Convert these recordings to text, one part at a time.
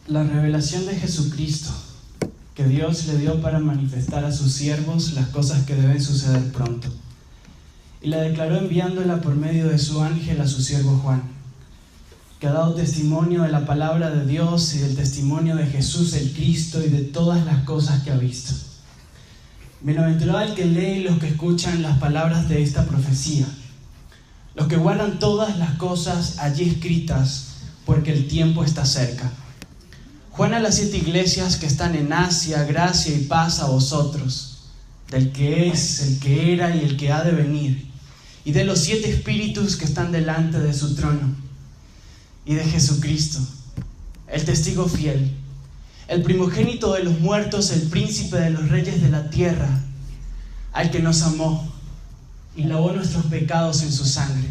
La revelación de Jesucristo que Dios le dio para manifestar a sus siervos las cosas que deben suceder pronto. Y la declaró enviándola por medio de su ángel a su siervo Juan, que ha dado testimonio de la palabra de Dios y del testimonio de Jesús el Cristo y de todas las cosas que ha visto. Bienaventurado el que lee y los que escuchan las palabras de esta profecía, los que guardan todas las cosas allí escritas, porque el tiempo está cerca. Juan a las 7 iglesias que están en Asia, gracia y paz a vosotros, del que es, el que era y el que ha de venir, y de los 7 espíritus que están delante de su trono, y de Jesucristo, el testigo fiel, el primogénito de los muertos, el príncipe de los reyes de la tierra, al que nos amó y lavó nuestros pecados en su sangre,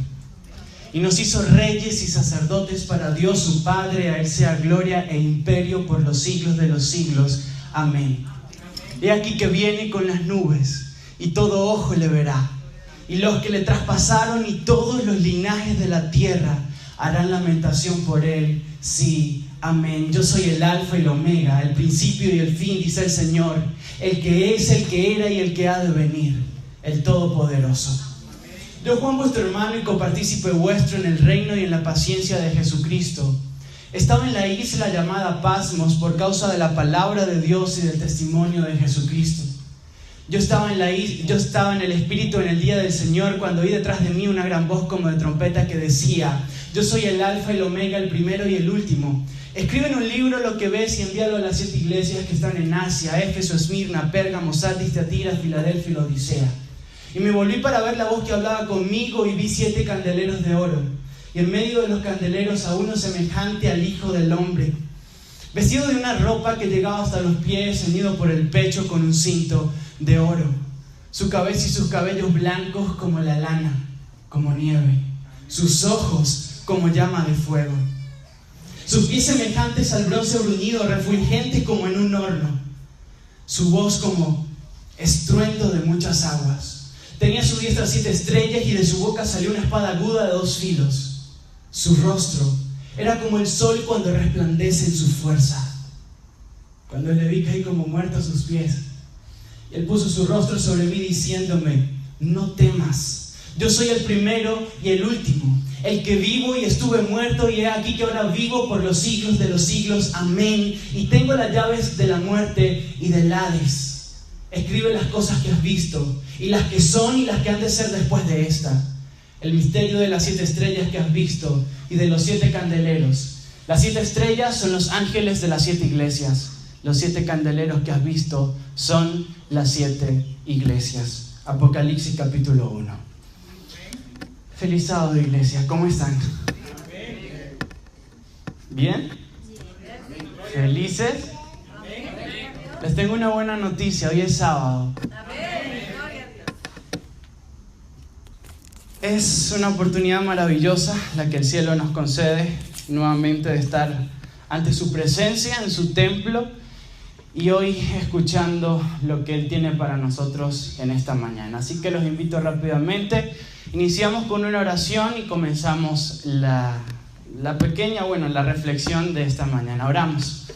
y nos hizo reyes y sacerdotes para Dios su Padre. A Él sea gloria e imperio por los siglos de los siglos. Amén. He aquí que viene con las nubes, y todo ojo le verá, y los que le traspasaron y todos los linajes de la tierra harán lamentación por Él. Sí, amén. Yo soy el Alfa y el Omega, el principio y el fin, dice el Señor, el que es, el que era y el que ha de venir, el Todopoderoso. Yo, Juan, vuestro hermano y copartícipe vuestro en el reino y en la paciencia de Jesucristo, estaba en la isla llamada Pasmos por causa de la palabra de Dios y del testimonio de Jesucristo. Yo estaba en el Espíritu en el día del Señor, cuando oí detrás de mí una gran voz como de trompeta que decía: yo soy el Alfa y el Omega, el primero y el último. Escribe en un libro lo que ves y envíalo a las 7 iglesias que están en Asia: Éfeso, Esmirna, Pérgamo, Sardis, Tiatira, Filadelfia y Laodicea. Y me volví para ver la voz que hablaba conmigo, y vi 7 candeleros de oro, y en medio de los candeleros a uno semejante al Hijo del Hombre, vestido de una ropa que llegaba hasta los pies, ceñido por el pecho con un cinto de oro. Su cabeza y sus cabellos blancos como la lana, como nieve. Sus ojos como llama de fuego. Sus pies semejantes al bronce bruñido, refulgente como en un horno. Su voz como estruendo de muchas aguas. Tenía a su diestra 7 estrellas, y de su boca salió una espada aguda de 2 filos. Su rostro era como el sol cuando resplandece en su fuerza. Cuando le vi, caí como muerto a sus pies. Y Él puso su rostro sobre mí diciéndome: no temas, yo soy el primero y el último, el que vivo y estuve muerto, y he aquí que ahora vivo por los siglos de los siglos. Amén. Y tengo las llaves de la muerte y del Hades. Escribe las cosas que has visto, y las que son y las que han de ser después de esta. El misterio de las 7 estrellas que has visto y de los 7 candeleros. Las 7 estrellas son los ángeles de las 7 iglesias. Los 7 candeleros que has visto son las 7 iglesias. Apocalipsis capítulo 1. Feliz sábado, iglesia. ¿Cómo están? ¿Bien? ¿Felices? Les tengo una buena noticia, hoy es sábado. Es una oportunidad maravillosa la que el cielo nos concede nuevamente de estar ante su presencia en su templo, y hoy escuchando lo que Él tiene para nosotros en esta mañana. Así que los invito rápidamente. Iniciamos con una oración y comenzamos la reflexión de esta mañana. Oramos.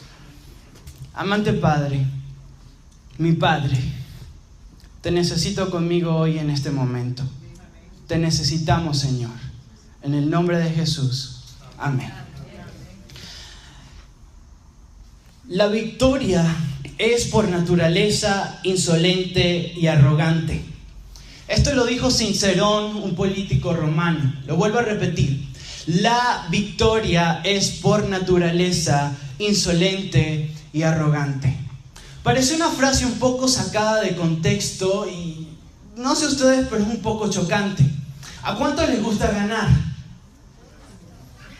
Amante Padre, mi Padre, te necesito conmigo hoy en este momento. Te necesitamos, Señor. En el nombre de Jesús. Amén. La victoria es por naturaleza insolente y arrogante. Esto lo dijo Cicerón, un político romano. Lo vuelvo a repetir. La victoria es por naturaleza insolente y arrogante. Parece una frase un poco sacada de contexto y no sé ustedes, pero es un poco chocante. ¿A cuánto les gusta ganar?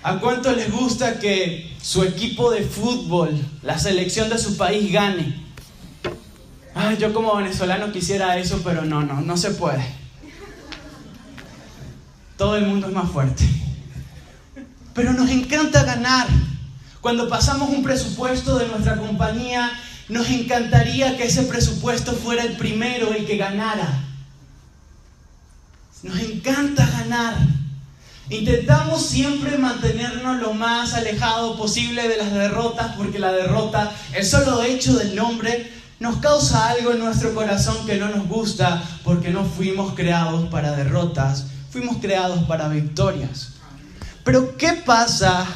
¿A cuánto les gusta que su equipo de fútbol, la selección de su país, gane? Ay, yo como venezolano quisiera eso, pero no se puede. Todo el mundo es más fuerte. Pero nos encanta ganar. Cuando pasamos un presupuesto de nuestra compañía, nos encantaría que ese presupuesto fuera el primero, el que ganara. Nos encanta ganar. Intentamos siempre mantenernos lo más alejado posible de las derrotas, porque la derrota, el solo hecho del nombre, nos causa algo en nuestro corazón que no nos gusta, porque no fuimos creados para derrotas, fuimos creados para victorias. Pero ¿qué pasa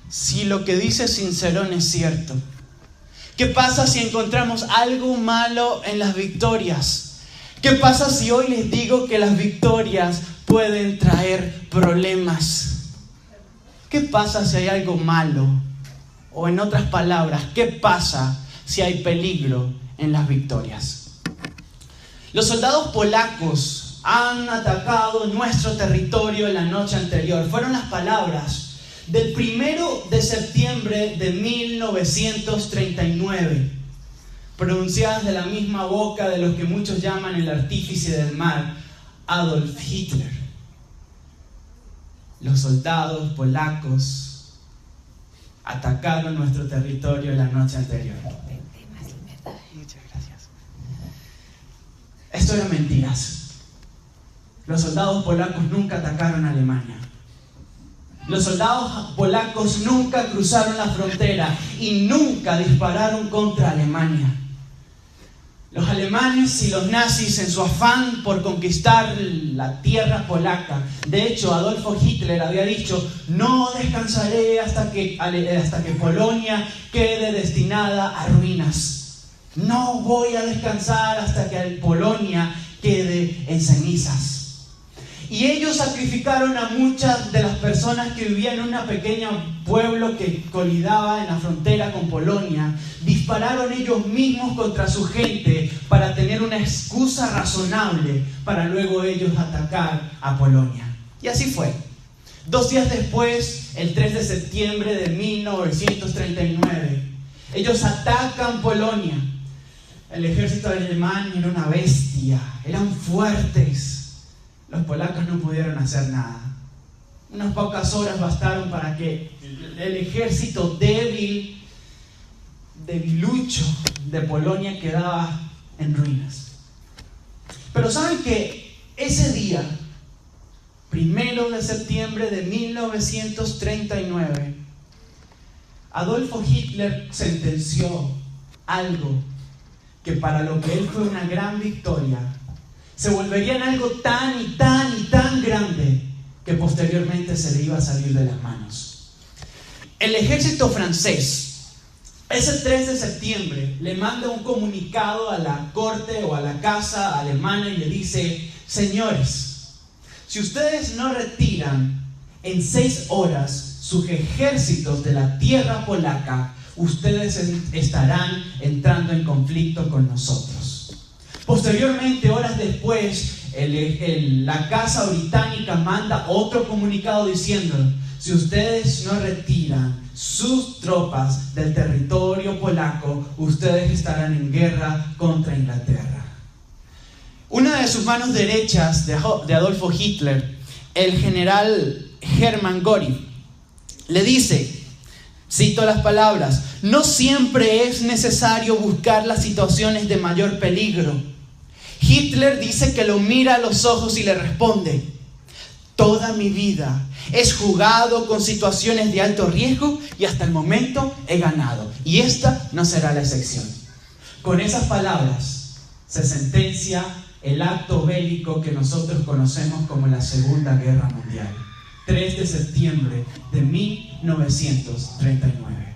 si lo que dice Cicerón es cierto? ¿Qué pasa si encontramos algo malo en las victorias? ¿Qué pasa si hoy les digo que las victorias pueden traer problemas? ¿Qué pasa si hay algo malo? O en otras palabras, ¿qué pasa si hay peligro en las victorias? Los soldados polacos han atacado nuestro territorio la noche anterior. Fueron las palabras del 1 de septiembre de 1939, pronunciadas de la misma boca de los que muchos llaman el artífice del mal, Adolf Hitler. Los soldados polacos atacaron nuestro territorio la noche anterior. Muchas gracias. Esto eran mentiras. Los soldados polacos nunca atacaron a Alemania. Los soldados polacos nunca cruzaron la frontera y nunca dispararon contra Alemania. Los alemanes y los nazis, en su afán por conquistar la tierra polaca, de hecho Adolfo Hitler había dicho: no descansaré hasta que Polonia quede destinada a ruinas. No voy a descansar hasta que Polonia quede en cenizas. Y ellos sacrificaron a muchas de las personas que vivían en un pequeño pueblo que colindaba en la frontera con Polonia. Dispararon ellos mismos contra su gente para tener una excusa razonable para luego ellos atacar a Polonia. Y así fue. 2 días después, el 3 de septiembre de 1939, ellos atacan Polonia. El ejército alemán era una bestia, eran fuertes. Los polacos no pudieron hacer nada. Unas pocas horas bastaron para que el ejército debilucho de Polonia quedaba en ruinas. Pero ¿saben qué? Ese día, 1 de septiembre de 1939, Adolfo Hitler sentenció algo que para lo que él fue una gran victoria, se volvería en algo tan y tan grande que posteriormente se le iba a salir de las manos. El ejército francés, ese 3 de septiembre, le manda un comunicado a la corte o a la casa alemana y le dice: señores, si ustedes no retiran en 6 horas sus ejércitos de la tierra polaca, ustedes estarán entrando en conflicto con nosotros. Posteriormente, horas después, la Casa Británica manda otro comunicado diciendo: si ustedes no retiran sus tropas del territorio polaco, ustedes estarán en guerra contra Inglaterra. Una de sus manos derechas de Adolfo Hitler, el general Hermann Göring, le dice, cito las palabras: no siempre es necesario buscar las situaciones de mayor peligro. Hitler dice que lo mira a los ojos y le responde: toda mi vida he jugado con situaciones de alto riesgo y hasta el momento he ganado. Y esta no será la excepción. Con esas palabras se sentencia el acto bélico que nosotros conocemos como la Segunda Guerra Mundial. 3 de septiembre de 1939.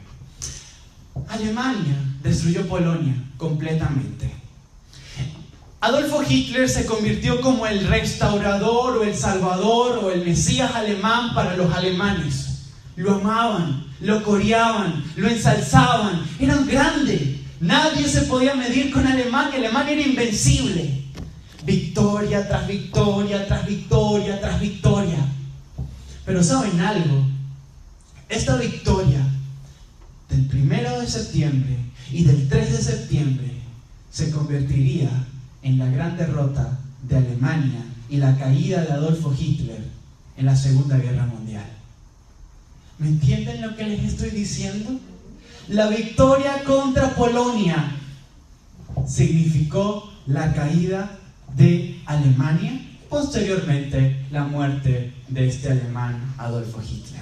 Alemania destruyó Polonia completamente. Adolfo Hitler se convirtió como el restaurador o el salvador o el mesías alemán para los alemanes. Lo amaban, lo coreaban, lo ensalzaban. Era un grande. Nadie se podía medir con Alemania. Alemania era invencible. Victoria tras victoria, tras victoria, tras victoria. Pero ¿saben algo? Esta victoria del 1 de septiembre y del 3 de septiembre se convertiría en la gran derrota de Alemania y la caída de Adolfo Hitler en la Segunda Guerra Mundial. ¿Me entienden lo que les estoy diciendo? La victoria contra Polonia significó la caída de Alemania posteriormente la muerte de este alemán Adolfo Hitler.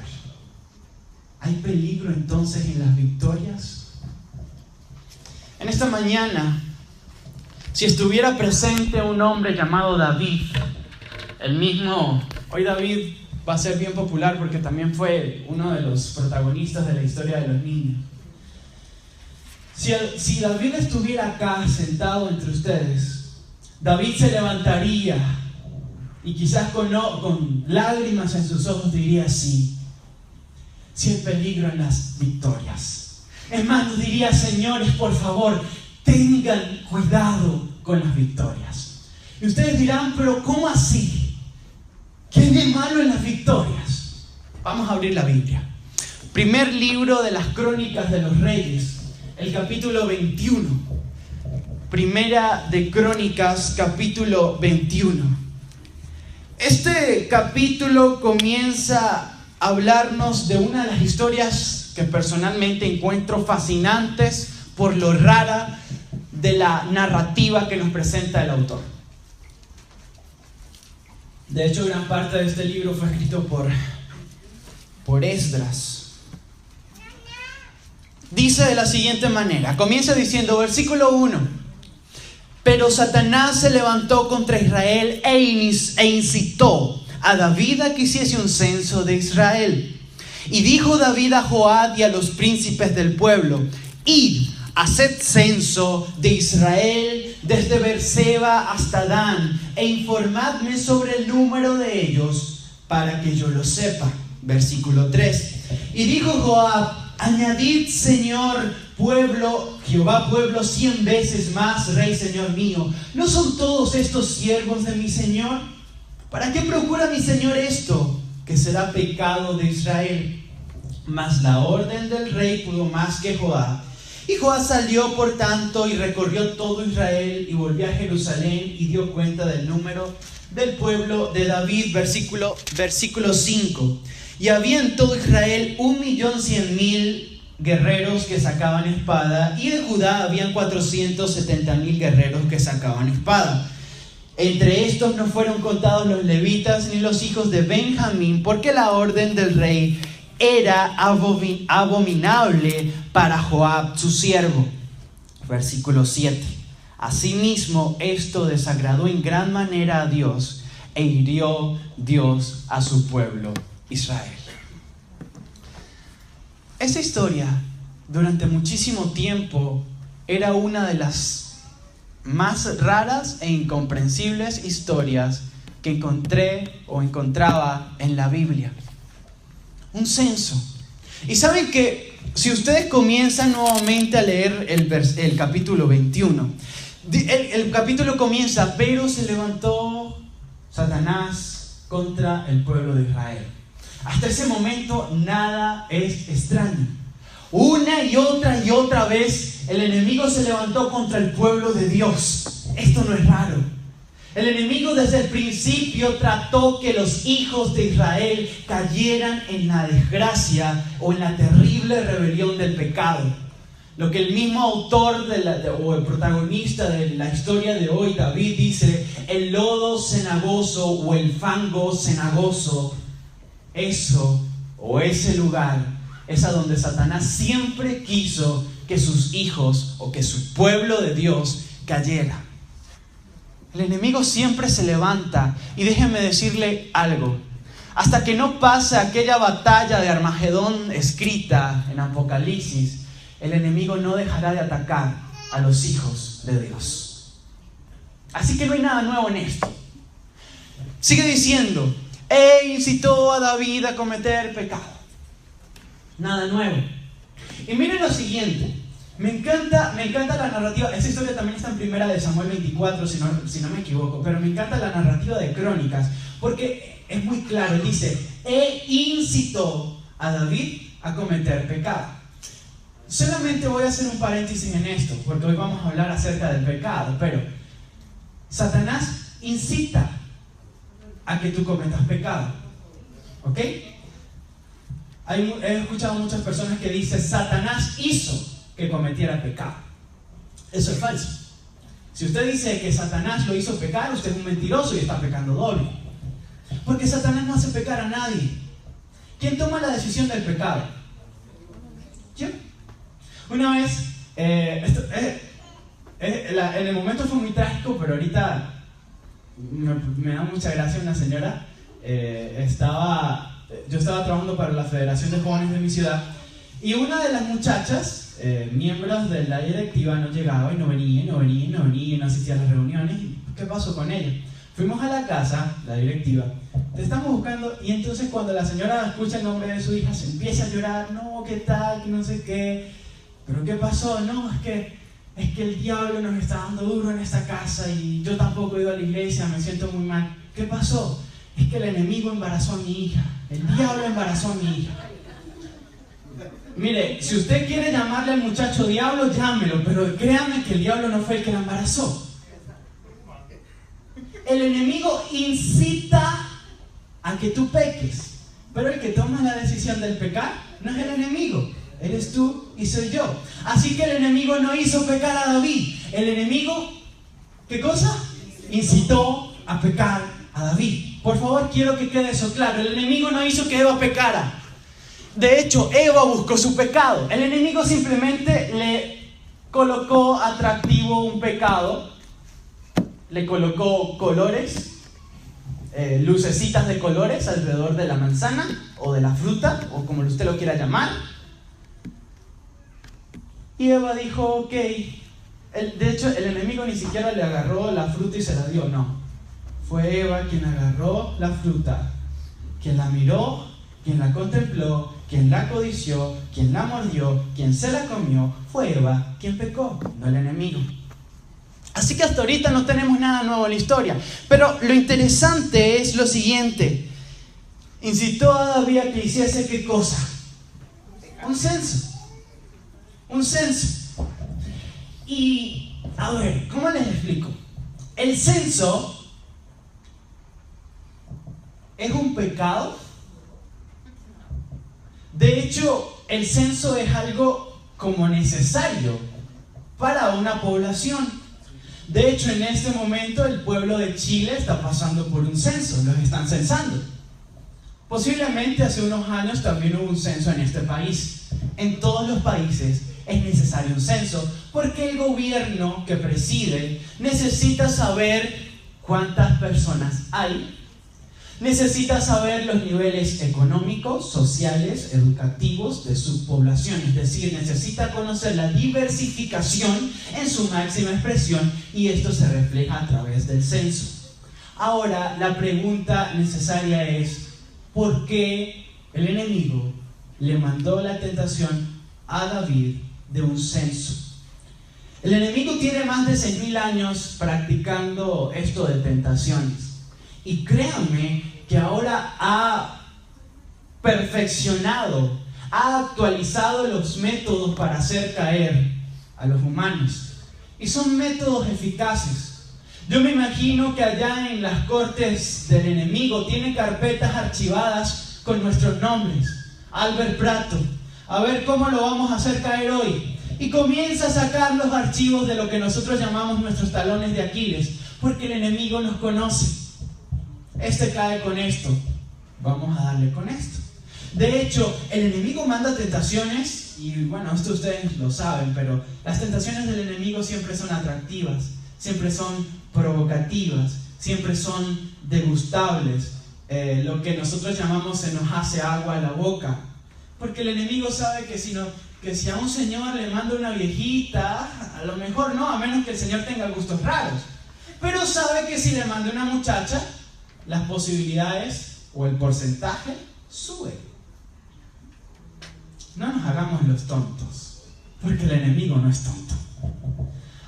¿Hay peligro entonces en las victorias? En esta mañana, si estuviera presente un hombre llamado David, el mismo, hoy David va a ser bien popular porque también fue uno de los protagonistas de la historia de los niños. Si David estuviera acá sentado entre ustedes, David se levantaría y quizás con lágrimas en sus ojos diría sí hay peligro en las victorias. Es más, nos diría: señores, por favor, tengan cuidado con las victorias. Y ustedes dirán: pero ¿cómo así? ¿Qué hay de malo en las victorias? Vamos a abrir la Biblia. Primer libro de las Crónicas de los Reyes, el capítulo 21. Primera de Crónicas, capítulo 21. Este capítulo comienza a hablarnos de una de las historias que personalmente encuentro fascinantes por lo rara de la narrativa que nos presenta el autor. De hecho, gran parte de este libro fue escrito por Esdras. Dice de la siguiente manera, comienza diciendo, versículo 1. Pero Satanás se levantó contra Israel e incitó a David a que hiciese un censo de Israel. Y dijo David a Joab y a los príncipes del pueblo: id, haced censo de Israel desde Beerseba hasta Dan, e informadme sobre el número de ellos, para que yo lo sepa. Versículo 3. Y dijo Joab: añadid, Señor, Jehová, pueblo 100 veces más, Rey, Señor mío. ¿No son todos estos siervos de mi Señor? ¿Para qué procura mi Señor esto? Que será pecado de Israel. Mas la orden del rey pudo más que Joab. Y Joab salió, por tanto, y recorrió todo Israel, y volvió a Jerusalén, y dio cuenta del número del pueblo de David. Versículo 5. Y había en todo Israel 1.100.000 guerreros que sacaban espada, y en Judá habían 470.000 guerreros que sacaban espada. Entre estos no fueron contados los levitas ni los hijos de Benjamín, porque la orden del rey era abominable para Joab su siervo. Versículo 7. Asimismo, esto desagradó en gran manera a Dios, e hirió Dios a su pueblo Israel. Esta historia, durante muchísimo tiempo, era una de las más raras e incomprensibles historias que encontraba en la Biblia. Un censo. Y saben que si ustedes comienzan nuevamente a leer el capítulo 21, el capítulo comienza: pero se levantó Satanás contra el pueblo de Israel. Hasta ese momento nada es extraño. Una y otra vez el enemigo se levantó contra el pueblo de Dios. Esto no es raro. El enemigo desde el principio trató que los hijos de Israel cayeran en la desgracia o en la terrible rebelión del pecado. Lo que el mismo autor o el protagonista de la historia de hoy, David, dice: el lodo cenagoso o el fango cenagoso, eso o ese lugar es a donde Satanás siempre quiso que sus hijos o que su pueblo de Dios cayera. El enemigo siempre se levanta, y déjenme decirle algo: hasta que no pase aquella batalla de Armagedón escrita en Apocalipsis, el enemigo no dejará de atacar a los hijos de Dios. Así que no hay nada nuevo en esto. Sigue diciendo: incitó a David a cometer pecado. Nada nuevo. Y miren lo siguiente. Me encanta la narrativa. Esta historia también está en Primera de Samuel 24, si no me equivoco. Pero me encanta la narrativa de Crónicas, porque es muy claro. Dice: incitó a David a cometer pecado. Solamente voy a hacer un paréntesis en esto, porque hoy vamos a hablar acerca del pecado. Pero Satanás incita a que tú cometas pecado. ¿Ok? He escuchado muchas personas que dicen: Satanás hizo que cometiera pecado. Eso es falso. Si usted dice que Satanás lo hizo pecar, usted es un mentiroso y está pecando doble. Porque Satanás no hace pecar a nadie. ¿Quién toma la decisión del pecado? Yo. Una vez, en el momento fue muy trágico, pero ahorita me da mucha gracia una señora. Yo estaba trabajando para la Federación de Jóvenes de mi ciudad y una de las muchachas, miembros de la directiva, no llegaba y no venía, y no asistía a las reuniones. ¿Qué pasó con ella? Fuimos a la casa, la directiva, te estamos buscando, y entonces cuando la señora escucha el nombre de su hija se empieza a llorar, no, ¿qué tal? Que no sé qué. ¿Pero qué pasó? No, es que el diablo nos está dando duro en esta casa y yo tampoco he ido a la iglesia, me siento muy mal. ¿Qué pasó? Es que el enemigo embarazó a mi hija, el diablo embarazó a mi hija. Mire, si usted quiere llamarle al muchacho diablo, llámelo, pero créame que el diablo no fue el que la embarazó. El enemigo incita a que tú peques, pero el que toma la decisión del pecar no es el enemigo, eres tú y soy yo. Así que el enemigo no hizo pecar a David. El enemigo, ¿qué cosa? Incitó a pecar a David. Por favor, quiero que quede eso claro. El enemigo no hizo que Eva pecara. De hecho, Eva buscó su pecado. El enemigo simplemente le colocó atractivo un pecado. Le colocó colores, lucecitas de colores alrededor de la manzana o de la fruta, o como usted lo quiera llamar. Y Eva dijo, ok. De hecho, el enemigo ni siquiera le agarró la fruta y se la dio, no. Fue Eva quien agarró la fruta, quien la miró, quien la contempló, quien la codició, quien la mordió, quien se la comió. Fue Eva quien pecó, no el enemigo. Así que hasta ahorita no tenemos nada nuevo en la historia. Pero lo interesante es lo siguiente. Incitó a David a que hiciese ¿qué cosa? Un censo. Un censo. Y, a ver, ¿cómo les explico? El censo es un pecado. De hecho, el censo es algo como necesario para una población. De hecho, en este momento el pueblo de Chile está pasando por un censo, los están censando. Posiblemente hace unos años también hubo un censo en este país. En todos los países es necesario un censo porque el gobierno que preside necesita saber cuántas personas hay, necesita saber los niveles económicos, sociales, educativos de su población. Es decir, necesita conocer la diversificación en su máxima expresión y esto se refleja a través del censo. Ahora, la pregunta necesaria es, ¿por qué el enemigo le mandó la tentación a David de un censo? El enemigo tiene más de 6.000 años practicando esto de tentaciones. Y créanme que ahora ha perfeccionado, ha actualizado los métodos para hacer caer a los humanos. Y son métodos eficaces. Yo me imagino que allá en las cortes del enemigo tienen carpetas archivadas con nuestros nombres. Albert Prato, a ver cómo lo vamos a hacer caer hoy. Y comienza a sacar los archivos de lo que nosotros llamamos nuestros talones de Aquiles, porque el enemigo nos conoce. Este cae con esto, vamos a darle con esto. De hecho, el enemigo manda tentaciones, y bueno, esto ustedes lo saben, pero las tentaciones del enemigo siempre son atractivas, siempre son provocativas, siempre son degustables. Lo que nosotros llamamos se nos hace agua a la boca, porque el enemigo sabe que si a un señor le manda una viejita, a lo mejor no, a menos que el señor tenga gustos raros, pero sabe que si le manda una muchacha, las posibilidades o el porcentaje sube. No nos hagamos los tontos, porque el enemigo no es tonto.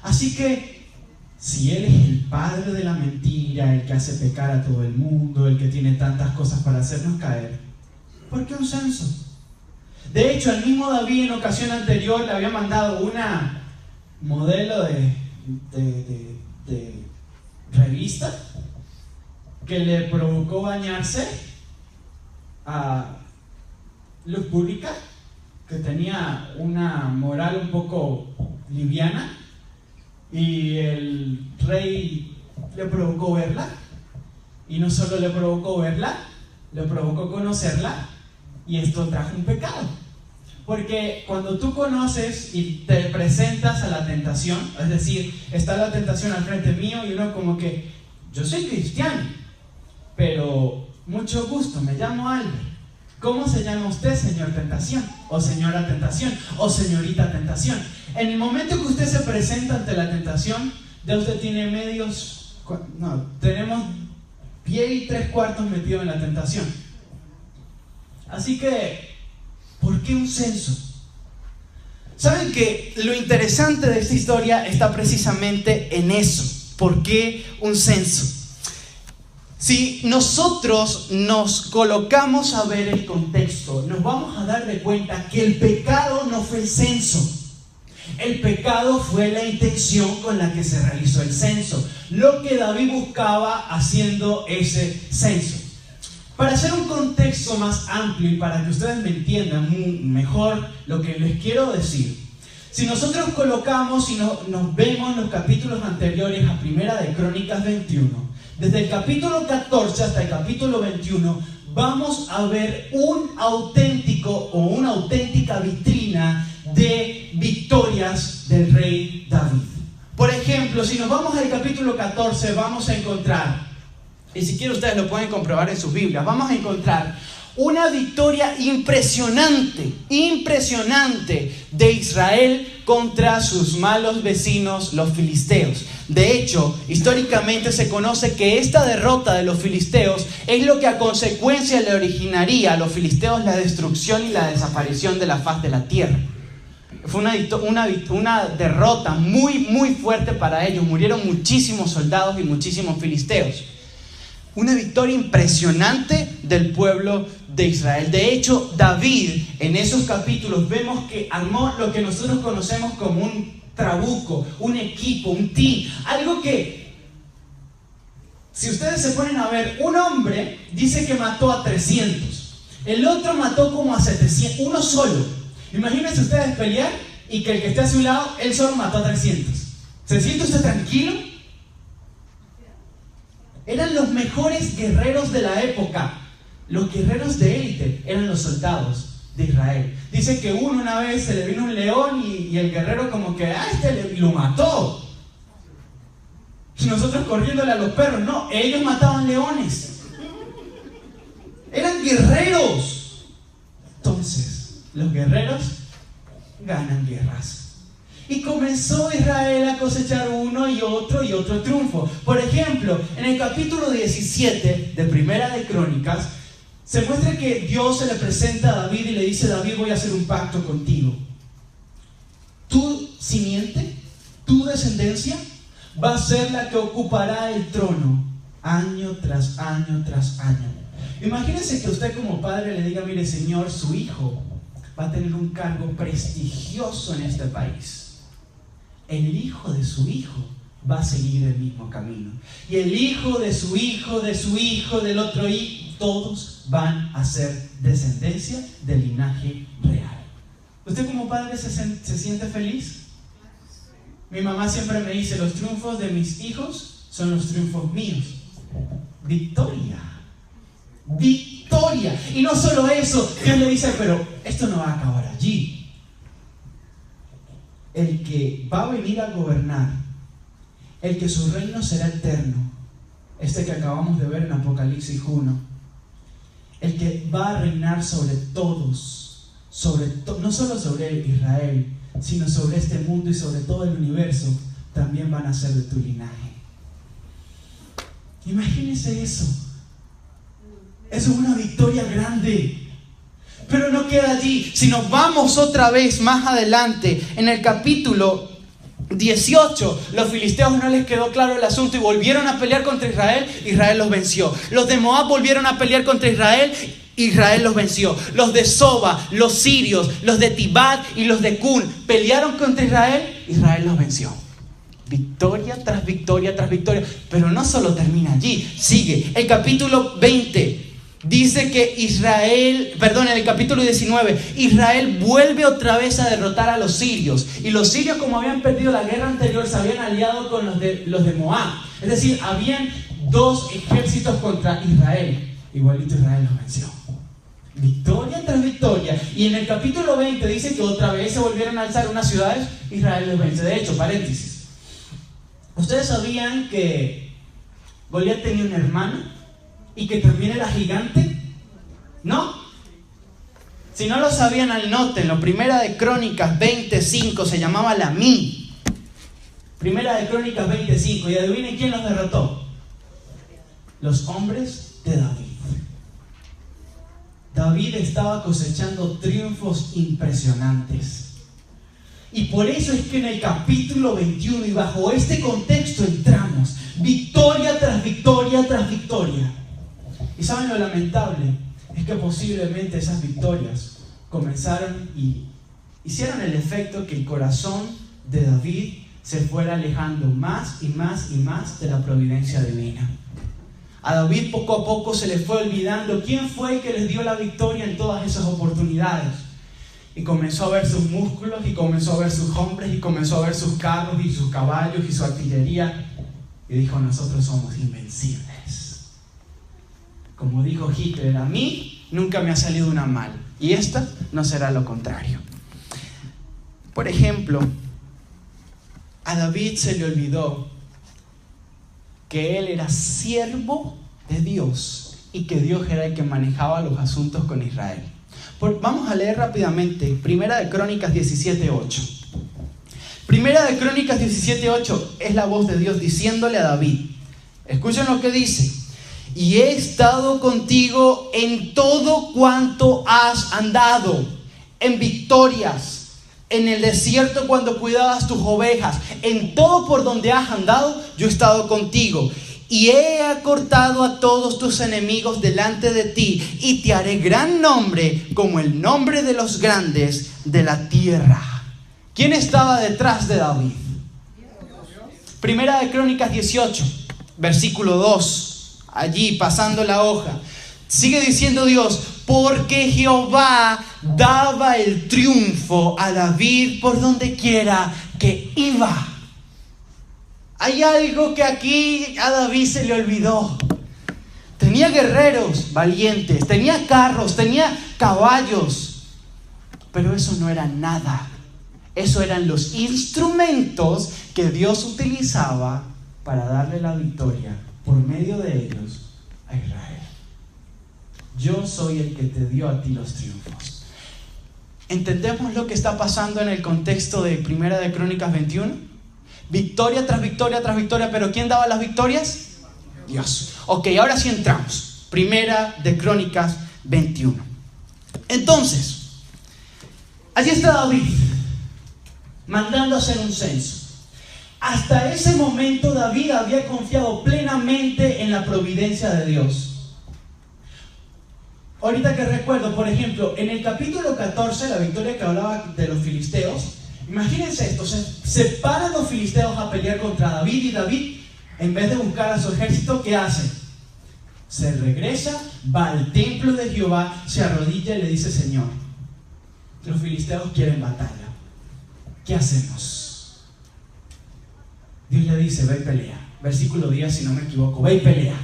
Así que, si él es el padre de la mentira, el que hace pecar a todo el mundo, el que tiene tantas cosas para hacernos caer, ¿por qué un censo? De hecho, el mismo David en ocasión anterior le había mandado una modelo de revista que le provocó bañarse a luz pública, que tenía una moral un poco liviana, y el rey le provocó verla, y no solo le provocó verla, le provocó conocerla, y esto trajo un pecado. Porque cuando tú conoces y te presentas a la tentación, es decir, está la tentación al frente mío y uno como que, yo soy cristiano, pero mucho gusto, me llamo Albert. ¿Cómo se llama usted, señor tentación? O señora tentación, o señorita tentación. En el momento que usted se presenta ante la tentación, ya usted tiene tenemos pie y 3/4 metido en la tentación. Así que, ¿por qué un censo? ¿Saben que lo interesante de esta historia está precisamente en eso? ¿Por qué un censo? Si nosotros nos colocamos a ver el contexto, nos vamos a dar de cuenta que el pecado no fue el censo. El pecado fue la intención con la que se realizó el censo, lo que David buscaba haciendo ese censo. Para hacer un contexto más amplio y para que ustedes me entiendan mejor lo que les quiero decir, si nosotros colocamos y nos vemos los capítulos anteriores a Primera de Crónicas 21, desde el capítulo 14 hasta el capítulo 21, vamos a ver un auténtico o una auténtica vitrina de victorias del rey David. Por ejemplo, si nos vamos al capítulo 14, vamos a encontrar, y si quieren ustedes lo pueden comprobar en sus Biblias, vamos a encontrar una victoria impresionante de Israel contra sus malos vecinos, los filisteos. De hecho, históricamente se conoce que esta derrota de los filisteos es lo que a consecuencia le originaría a los filisteos la destrucción y la desaparición de la faz de la tierra. Fue una derrota muy fuerte para ellos. Murieron muchísimos soldados y muchísimos filisteos. Una victoria impresionante del pueblo de Israel. De hecho, David en esos capítulos vemos que armó lo que nosotros conocemos como un trabuco, un equipo, un team. Algo que, si ustedes se ponen a ver, un hombre dice que mató a 300. El otro mató como a 700, uno solo. Imagínense ustedes pelear y que el que esté a su lado, él solo mató a 300. ¿Se siente usted tranquilo? Eran los mejores guerreros de la época. Los guerreros de élite eran los soldados de Israel. Dice que una vez se le vino un león y el guerrero como que lo mató. Y nosotros corriéndole a los perros. No, ellos mataban leones. Eran guerreros. Entonces, los guerreros ganan guerras. Y comenzó Israel a cosechar uno y otro triunfo. Por ejemplo, en el capítulo 17 de Primera de Crónicas, se muestra que Dios se le presenta a David y le dice: David, voy a hacer un pacto contigo. Tu simiente, tu descendencia, va a ser la que ocupará el trono año tras año tras año. Imagínense que usted como padre le diga: mire, señor, su hijo va a tener un cargo prestigioso en este país. El hijo de su hijo va a seguir el mismo camino. Y el hijo de su hijo, de su hijo, del otro hijo, todos van a ser descendencia del linaje real. ¿Usted como padre se siente feliz? Mi mamá siempre me dice: los triunfos de mis hijos son los triunfos míos. Victoria. Victoria. Y no solo eso, Dios le dice: pero esto no va a acabar allí. El que va a venir a gobernar, el que su reino será eterno, este que acabamos de ver en Apocalipsis 1, el que va a reinar sobre todos, no solo sobre Israel, sino sobre este mundo y sobre todo el universo, también van a ser de tu linaje. Imagínense eso. Eso es una victoria grande. Pero no queda allí. Si nos vamos otra vez más adelante, en el capítulo 18, los filisteos no les quedó claro el asunto y volvieron a pelear contra Israel. Israel los venció. Los de Moab volvieron a pelear contra Israel. Israel los venció. Los de Soba, los sirios, los de Tibat y los de Cun pelearon contra Israel. Israel los venció. Victoria tras victoria tras victoria. Pero no solo termina allí. Sigue el capítulo 20. dice que en el capítulo 19, Israel vuelve otra vez a derrotar a los sirios. Y los sirios, como habían perdido la guerra anterior, se habían aliado con los de Moab. Es decir, habían dos ejércitos contra Israel. Igualito Israel los venció. Victoria tras victoria. Y en el capítulo 20 dice que otra vez se volvieron a alzar unas ciudades, Israel los vence. De hecho, paréntesis, ¿ustedes sabían que Goliat tenía una hermana y que también era gigante? ¿No? Si no lo sabían, anótenlo. Primera de Crónicas 25, se llamaba Lamí. Primera de Crónicas 25. Y adivinen quién los derrotó. Los hombres de David. David estaba cosechando triunfos impresionantes. Y por eso es que en el capítulo 21 y bajo este contexto entramos. Victoria tras victoria tras victoria. Y saben lo lamentable, es que posiblemente esas victorias comenzaron y hicieron el efecto que el corazón de David se fuera alejando más y más y más de la providencia divina. A David poco a poco se le fue olvidando quién fue el que les dio la victoria en todas esas oportunidades. Y comenzó a ver sus músculos, y comenzó a ver sus hombres, y comenzó a ver sus carros y sus caballos y su artillería. Y dijo: nosotros somos invencibles. Como dijo Hitler, a mí nunca me ha salido una mal, y esta no será lo contrario. Por ejemplo, a David se le olvidó que él era siervo de Dios y que Dios era el que manejaba los asuntos con Israel. Vamos a leer rápidamente Primera de Crónicas 17:8. Primera de Crónicas 17:8 es la voz de Dios diciéndole a David. Escuchen lo que dice: y he estado contigo en todo cuanto has andado, en victorias, en el desierto cuando cuidabas tus ovejas, en todo por donde has andado, yo he estado contigo. Y he acortado a todos tus enemigos delante de ti, y te haré gran nombre como el nombre de los grandes de la tierra. ¿Quién estaba detrás de David? Primera de Crónicas 18, versículo 2. Allí pasando la hoja, sigue diciendo Dios: porque Jehová daba el triunfo a David por donde quiera que iba. Hay algo que aquí a David se le olvidó. Tenía guerreros valientes, tenía carros, tenía caballos, pero eso no era nada. Eso eran los instrumentos que Dios utilizaba para darle la victoria por medio de ellos a Israel. Yo soy el que te dio a ti los triunfos. ¿Entendemos lo que está pasando en el contexto de Primera de Crónicas 21? Victoria tras victoria tras victoria, pero ¿quién daba las victorias? Dios. Ok, ahora sí entramos. Primera de Crónicas 21. Entonces, allí está David mandando a hacer un censo. Hasta ese momento David había confiado plenamente en la providencia de Dios. Ahorita que recuerdo, por ejemplo, en el capítulo 14, la victoria que hablaba de los filisteos, imagínense esto: se paran los filisteos a pelear contra David, y David, en vez de buscar a su ejército, ¿qué hace? Se regresa, va al templo de Jehová, se arrodilla y le dice: Señor, los filisteos quieren batalla, ¿qué hacemos? Dios le dice: ve y pelea. Versículo 10, si no me equivoco: ve y pelea,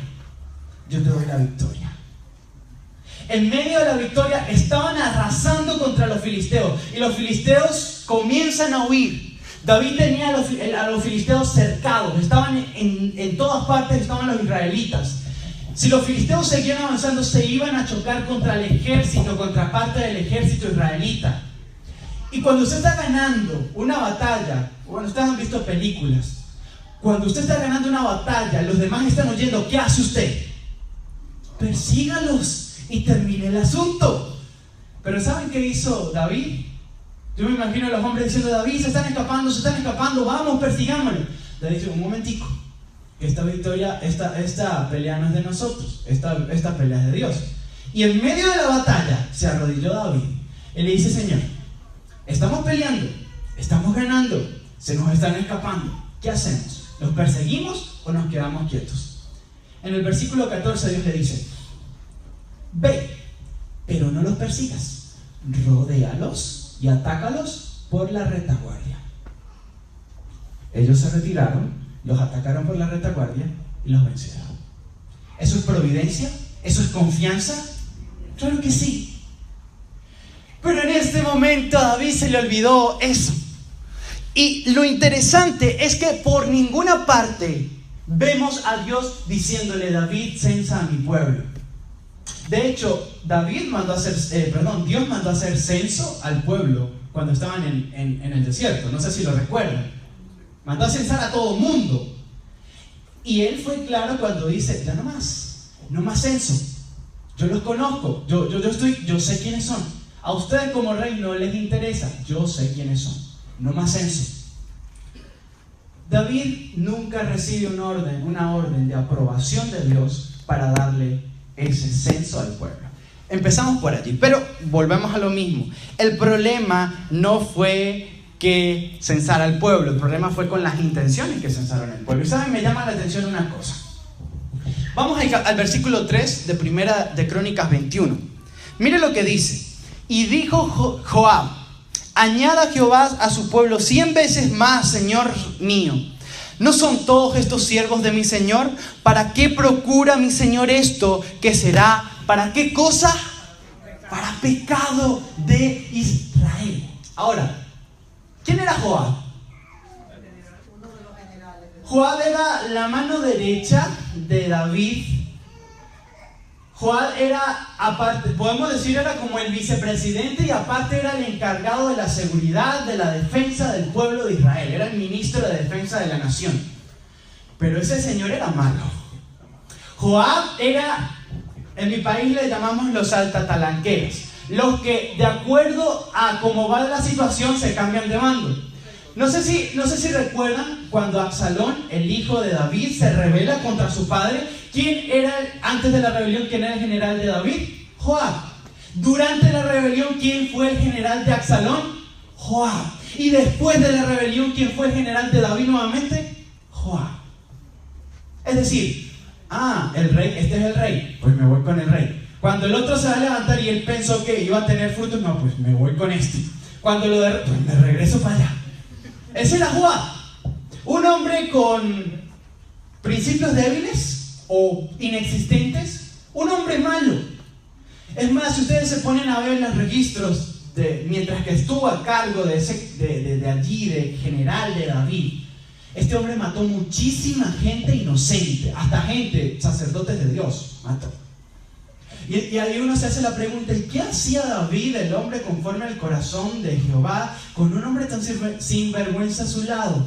yo te doy la victoria. En medio de la victoria estaban arrasando contra los filisteos, y los filisteos comienzan a huir. David tenía a los filisteos cercados, estaban en todas partes, estaban los israelitas. Si los filisteos seguían avanzando, se iban a chocar contra el ejército, contra parte del ejército israelita. Y cuando usted está ganando una batalla, bueno, ustedes han visto películas, cuando usted está ganando una batalla, los demás están huyendo, ¿qué hace usted? Persígalos y termine el asunto. Pero ¿saben qué hizo David? Yo me imagino a los hombres diciendo: David, se están escapando, vamos, persigámoslo. David dice: un momentico, esta victoria, esta pelea no es de nosotros, esta pelea es de Dios. Y en medio de la batalla se arrodilló David y le dice: Señor, estamos peleando, estamos ganando, se nos están escapando, ¿qué hacemos? ¿Los perseguimos o nos quedamos quietos? En el versículo 14 Dios le dice: Ve, pero no los persigas. Rodéalos y atácalos por la retaguardia. Ellos se retiraron, los atacaron por la retaguardia y los vencieron. ¿Eso es providencia? ¿Eso es confianza? Claro que sí. Pero en este momento a David se le olvidó eso. Y lo interesante es que por ninguna parte vemos a Dios diciéndole: David, censa a mi pueblo. De hecho, Dios mandó a hacer censo al pueblo cuando estaban en el desierto. No sé si lo recuerdan. Mandó a censar a todo mundo. Y él fue claro cuando dice: ya no más censo. Yo los conozco, yo sé quiénes son. A ustedes como rey no les interesa, yo sé quiénes son. No más censo. David nunca recibe una orden de aprobación de Dios para darle ese censo al pueblo. Empezamos por allí, pero volvemos a lo mismo. El problema no fue que censara al pueblo, el problema fue con las intenciones que censaron al pueblo. Y saben, me llama la atención una cosa. Vamos al versículo 3 de Primera de Crónicas 21. Mire lo que dice. Y dijo Joab: añada Jehová a su pueblo 100 veces más, Señor mío. ¿No son todos estos siervos de mi Señor? ¿Para qué procura mi Señor esto? ¿Qué será? ¿Para qué cosa? Para pecado de Israel. Ahora, ¿quién era Joab? Joab era la mano derecha de David. Joab era, aparte, podemos decir, era como el vicepresidente y aparte era el encargado de la seguridad, de la defensa del pueblo de Israel. Era el ministro de defensa de la nación. Pero ese señor era malo. Joab era, en mi país le llamamos los saltatalanqueros, los que de acuerdo a cómo va la situación se cambian de bando. No sé si recuerdan cuando Absalón, el hijo de David, se rebela contra su padre. ¿Quién era, antes de la rebelión, quién era el general de David? Joab. Durante la rebelión, ¿quién fue el general de Absalón? Joab. Y después de la rebelión, ¿quién fue el general de David nuevamente? Joab. Es decir, el rey, este es el rey, pues me voy con el rey. Cuando el otro se va a levantar y él pensó que iba a tener frutos, no, pues me voy con este. Cuando pues me regreso para allá. Ese era Joab. Un hombre con principios débiles o inexistentes, un hombre malo. Es más, si ustedes se ponen a ver los registros mientras que estuvo a cargo de allí, de general de David, este hombre mató muchísima gente inocente, hasta gente, sacerdotes de Dios, mató. Y ahí uno se hace la pregunta: ¿y qué hacía David, el hombre conforme al corazón de Jehová, con un hombre tan sinvergüenza a su lado?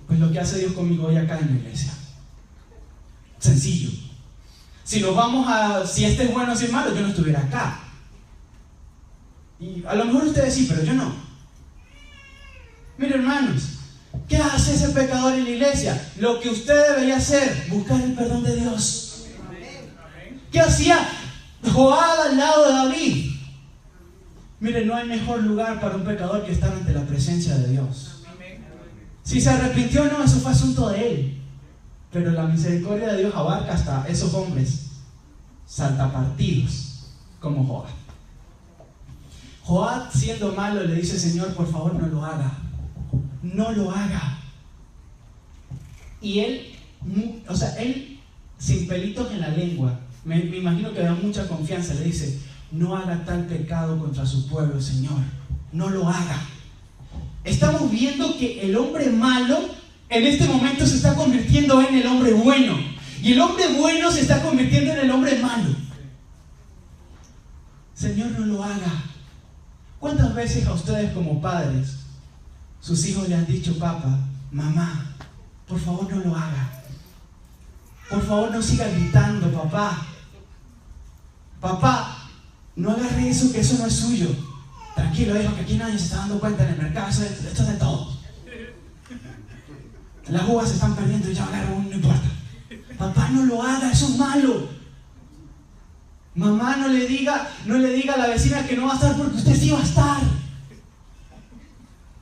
Pues lo que hace Dios conmigo hoy acá en la iglesia. Sencillo. Si este es bueno o si es malo, yo no estuviera acá. Y a lo mejor ustedes sí, pero yo no. Miren, hermanos, ¿qué hace ese pecador en la iglesia? Lo que usted debería hacer: buscar el perdón de Dios. ¿Qué hacía Joab al lado de David? Miren, no hay mejor lugar para un pecador que estar ante la presencia de Dios. Si se arrepintió o no, eso fue asunto de él. Pero la misericordia de Dios abarca hasta esos hombres saltapartidos como Joab. Joab, siendo malo, le dice: Señor, por favor, no lo haga. No lo haga. Y él sin pelitos en la lengua, me imagino que da mucha confianza, le dice: no haga tal pecado contra su pueblo, Señor. No lo haga. Estamos viendo que el hombre malo en este momento se está convirtiendo en el hombre bueno. Y el hombre bueno se está convirtiendo en el hombre malo. Señor, no lo haga. ¿Cuántas veces a ustedes como padres, sus hijos le han dicho: papá, mamá, por favor no lo haga? Por favor no siga gritando, papá. Papá, no agarre eso, que eso no es suyo. Tranquilo, hijo, que aquí nadie se está dando cuenta en el mercado. Esto es de todos. Las uvas se están perdiendo y ya agarro uno, no importa. Papá, no lo haga, eso es malo. Mamá, no le diga a la vecina que no va a estar, porque usted sí va a estar.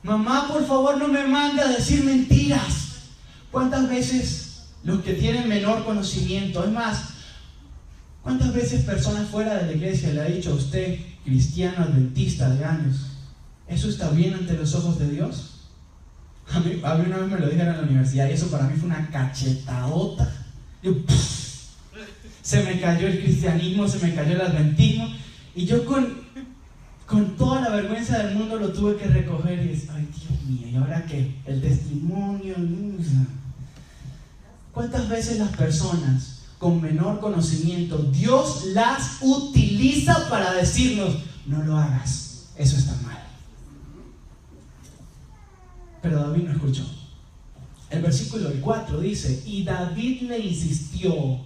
Mamá, por favor, no me mande a decir mentiras. ¿Cuántas veces los que tienen menor conocimiento, es más, ¿Cuántas veces personas fuera de la iglesia le ha dicho a usted, cristiano adventista de años, ¿eso está bien ante los ojos de Dios? A mí una vez me lo dijeron en la universidad y eso para mí fue una cachetadota. Se me cayó el cristianismo, se me cayó el adventismo y yo con toda la vergüenza del mundo lo tuve que recoger y decir, ay Dios mío, ¿y ahora qué? El testimonio. ¿Cuántas veces las personas con menor conocimiento, Dios las utiliza para decirnos, no lo hagas, eso está mal? Pero David no escuchó. El versículo 4 dice, y David le insistió.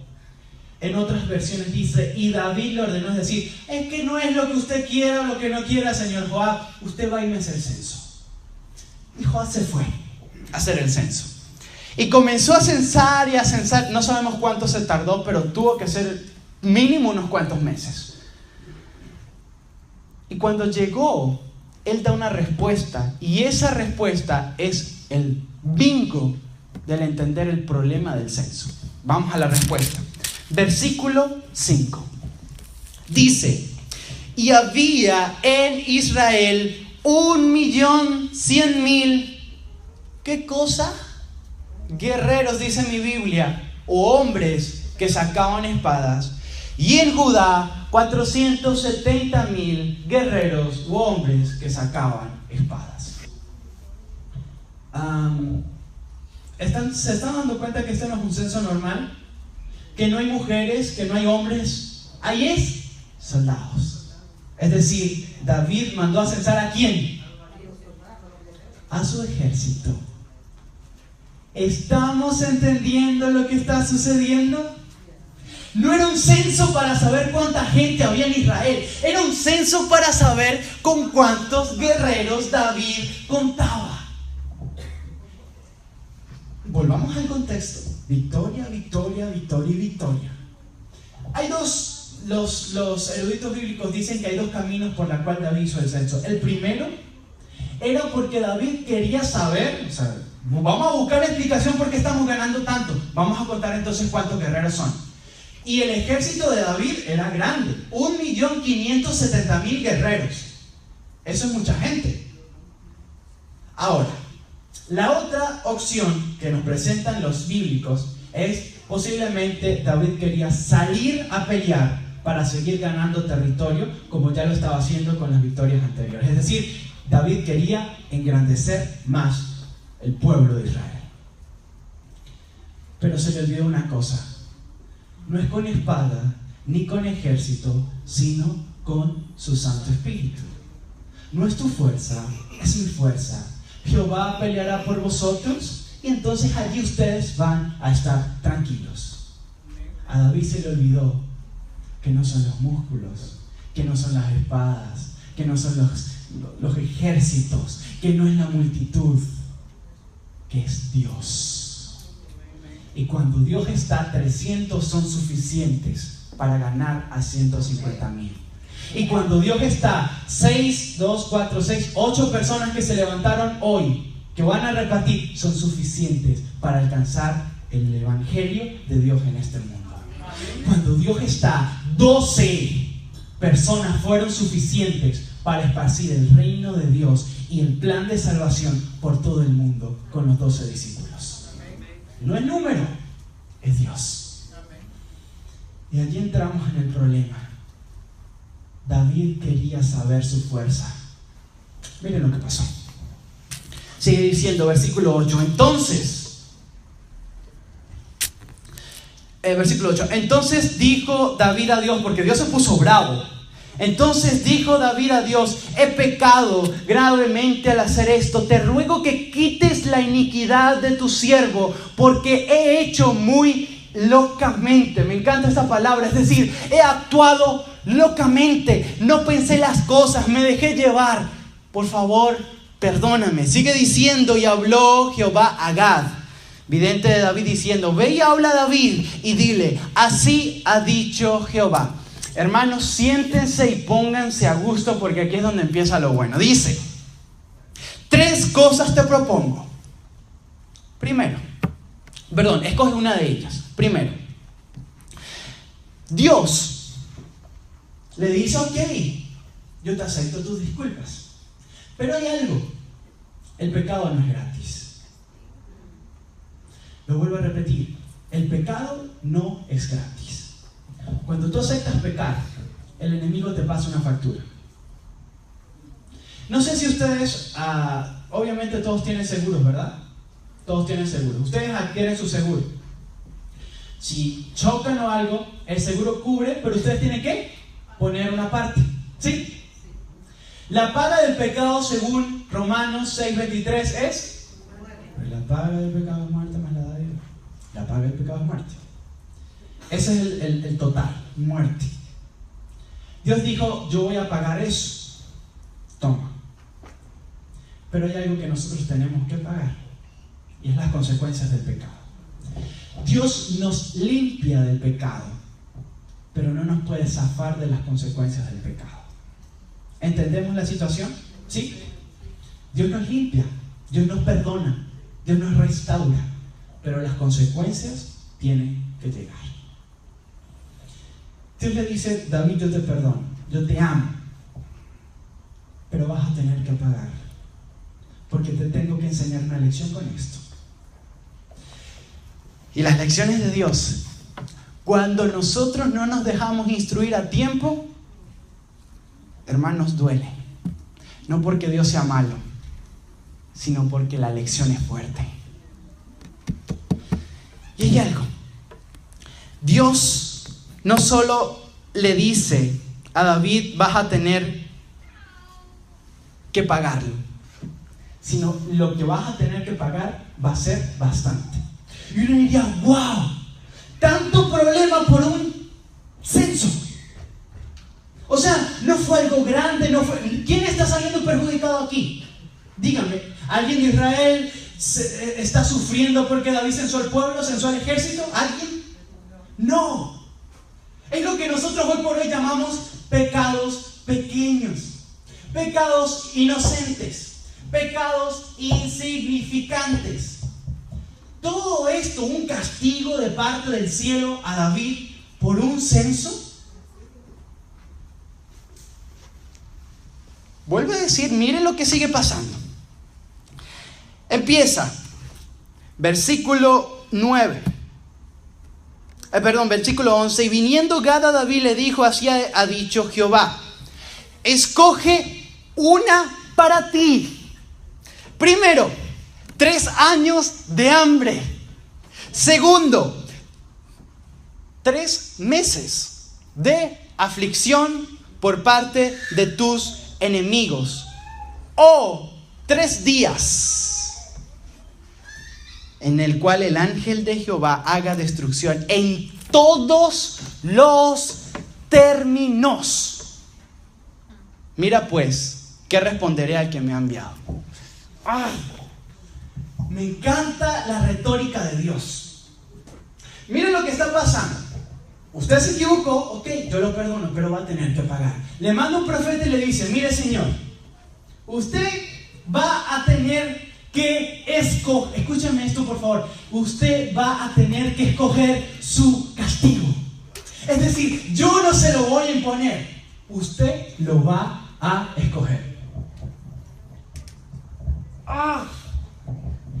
En otras versiones dice, y David le ordenó, es decir, es que no es lo que usted quiera o lo que no quiera, señor Joab, usted va y me hace el censo. Y Joab se fue a hacer el censo. Y comenzó a censar y a censar, no sabemos cuánto se tardó, pero tuvo que ser mínimo unos cuantos meses. Y cuando llegó, él da una respuesta, y esa respuesta es el bingo del entender el problema del censo. Vamos a la respuesta. Versículo 5. Dice, y había en Israel 1.100.000, ¿qué cosa? Guerreros, dice mi Biblia, o hombres que sacaban espadas. Y en Judá 470.000 guerreros u hombres que sacaban espadas. ¿Se están dando cuenta que este no es un censo normal? Que no hay mujeres, que no hay hombres, ahí es soldados. Es decir, David mandó a censar ¿a quién? A su ejército. ¿Estamos entendiendo lo que está sucediendo? No era un censo para saber cuánta gente había en Israel, era un censo para saber con cuántos guerreros David contaba. Volvamos al contexto. Victoria, victoria, victoria y victoria. Hay dos, los eruditos bíblicos dicen que hay dos caminos por los cuales David hizo el censo. El primero era porque David quería saber, vamos a buscar la explicación por qué estamos ganando tanto. Vamos a contar entonces cuántos guerreros son. Y el ejército de David era grande, 1.570.000 guerreros. Eso es mucha gente. Ahora, la otra opción que nos presentan los bíblicos es posiblemente David quería salir a pelear para seguir ganando territorio, como ya lo estaba haciendo con las victorias anteriores. Es decir, David quería engrandecer más el pueblo de Israel. Pero se le olvidó una cosa: no es con espada ni con ejército, sino con su Santo Espíritu. No es tu fuerza, es mi fuerza. Jehová peleará por vosotros y entonces allí ustedes van a estar tranquilos. A David se le olvidó que no son los músculos, que no son las espadas, que no son los ejércitos, que no es la multitud, que es Dios. Y cuando Dios está, 300 son suficientes para ganar a 150.000. Y cuando Dios está, 6, 2, 4, 6, 8 personas que se levantaron hoy, que van a repartir, son suficientes para alcanzar el evangelio de Dios en este mundo. Cuando Dios está, 12 personas fueron suficientes para esparcir el reino de Dios y el plan de salvación por todo el mundo con los 12 discípulos. No es número, es Dios. Y allí entramos en el problema. David quería saber su fuerza. Miren lo que pasó. Sigue diciendo, versículo 8. Versículo 8. Entonces dijo David a Dios, porque Dios se puso bravo. Entonces dijo David a Dios: he pecado gravemente al hacer esto. Te ruego que quites la iniquidad de tu siervo, porque he hecho muy locamente. Me encanta esta palabra, es decir, he actuado locamente, no pensé las cosas, me dejé llevar. Por favor, perdóname. Sigue diciendo, y habló Jehová a Gad, vidente de David, diciendo: ve y habla a David y dile, así ha dicho Jehová. Hermanos, siéntense y pónganse a gusto, porque aquí es donde empieza lo bueno. Dice: 3 cosas te propongo. Escoge una de ellas. Primero, Dios le dice, ok, yo te acepto tus disculpas. Pero hay algo, el pecado no es gratis. Lo vuelvo a repetir, el pecado no es gratis. Cuando tú aceptas pecar, el enemigo te pasa una factura. No sé si ustedes, obviamente todos tienen seguros, ¿verdad? Todos tienen seguro. Ustedes adquieren su seguro. Si chocan o algo, el seguro cubre, pero ustedes tienen que poner una parte. ¿Sí? La paga del pecado, según Romanos 6:23, es... La paga del pecado es muerte, más la da Dios. La paga del pecado es muerte. Ese es el total, muerte. Dios dijo, yo voy a pagar eso. Toma. Pero hay algo que nosotros tenemos que pagar, y es las consecuencias del pecado. Dios nos limpia del pecado, pero no nos puede zafar de las consecuencias del pecado. ¿Entendemos la situación? ¿Sí? Dios nos limpia, Dios nos perdona, Dios nos restaura, pero las consecuencias tienen que llegar. Dios le dice, David, yo te perdono, yo te amo, pero vas a tener que pagar, porque te tengo que enseñar una lección con esto. Y las lecciones de Dios, cuando nosotros no nos dejamos instruir a tiempo, hermanos, duele. No porque Dios sea malo, sino porque la lección es fuerte. Y hay algo. Dios no solo le dice a David, vas a tener que pagarlo, sino lo que vas a tener que pagar va a ser bastante. Y uno diría, wow, tanto problema por un censo. O sea, no fue algo grande, no fue... ¿Quién está saliendo perjudicado aquí? Díganme, ¿alguien de Israel está sufriendo porque David censó al pueblo, censó al ejército? ¿Alguien? No. Es lo que nosotros hoy por hoy llamamos pecados pequeños, pecados inocentes, pecados insignificantes. Todo esto, un castigo de parte del cielo a David por un censo. Vuelvo a decir, miren lo que sigue pasando. Empieza, versículo 9. Versículo 11. Y viniendo Gad a David le dijo, así ha dicho Jehová, escoge una para ti. Primero, 3 años de hambre. Segundo, 3 meses de aflicción por parte de tus enemigos. O 3 días en el cual el ángel de Jehová haga destrucción en todos los términos. Mira pues, ¿qué responderé al que me ha enviado? Me encanta la retórica de Dios. Miren lo que está pasando. Usted se equivocó, ok, yo lo perdono, pero va a tener que pagar. Le manda un profeta y le dice, mire señor, usted va a tener que escoger, escúchame esto por favor, usted va a tener que escoger su castigo. Es decir, yo no se lo voy a imponer, usted lo va a escoger.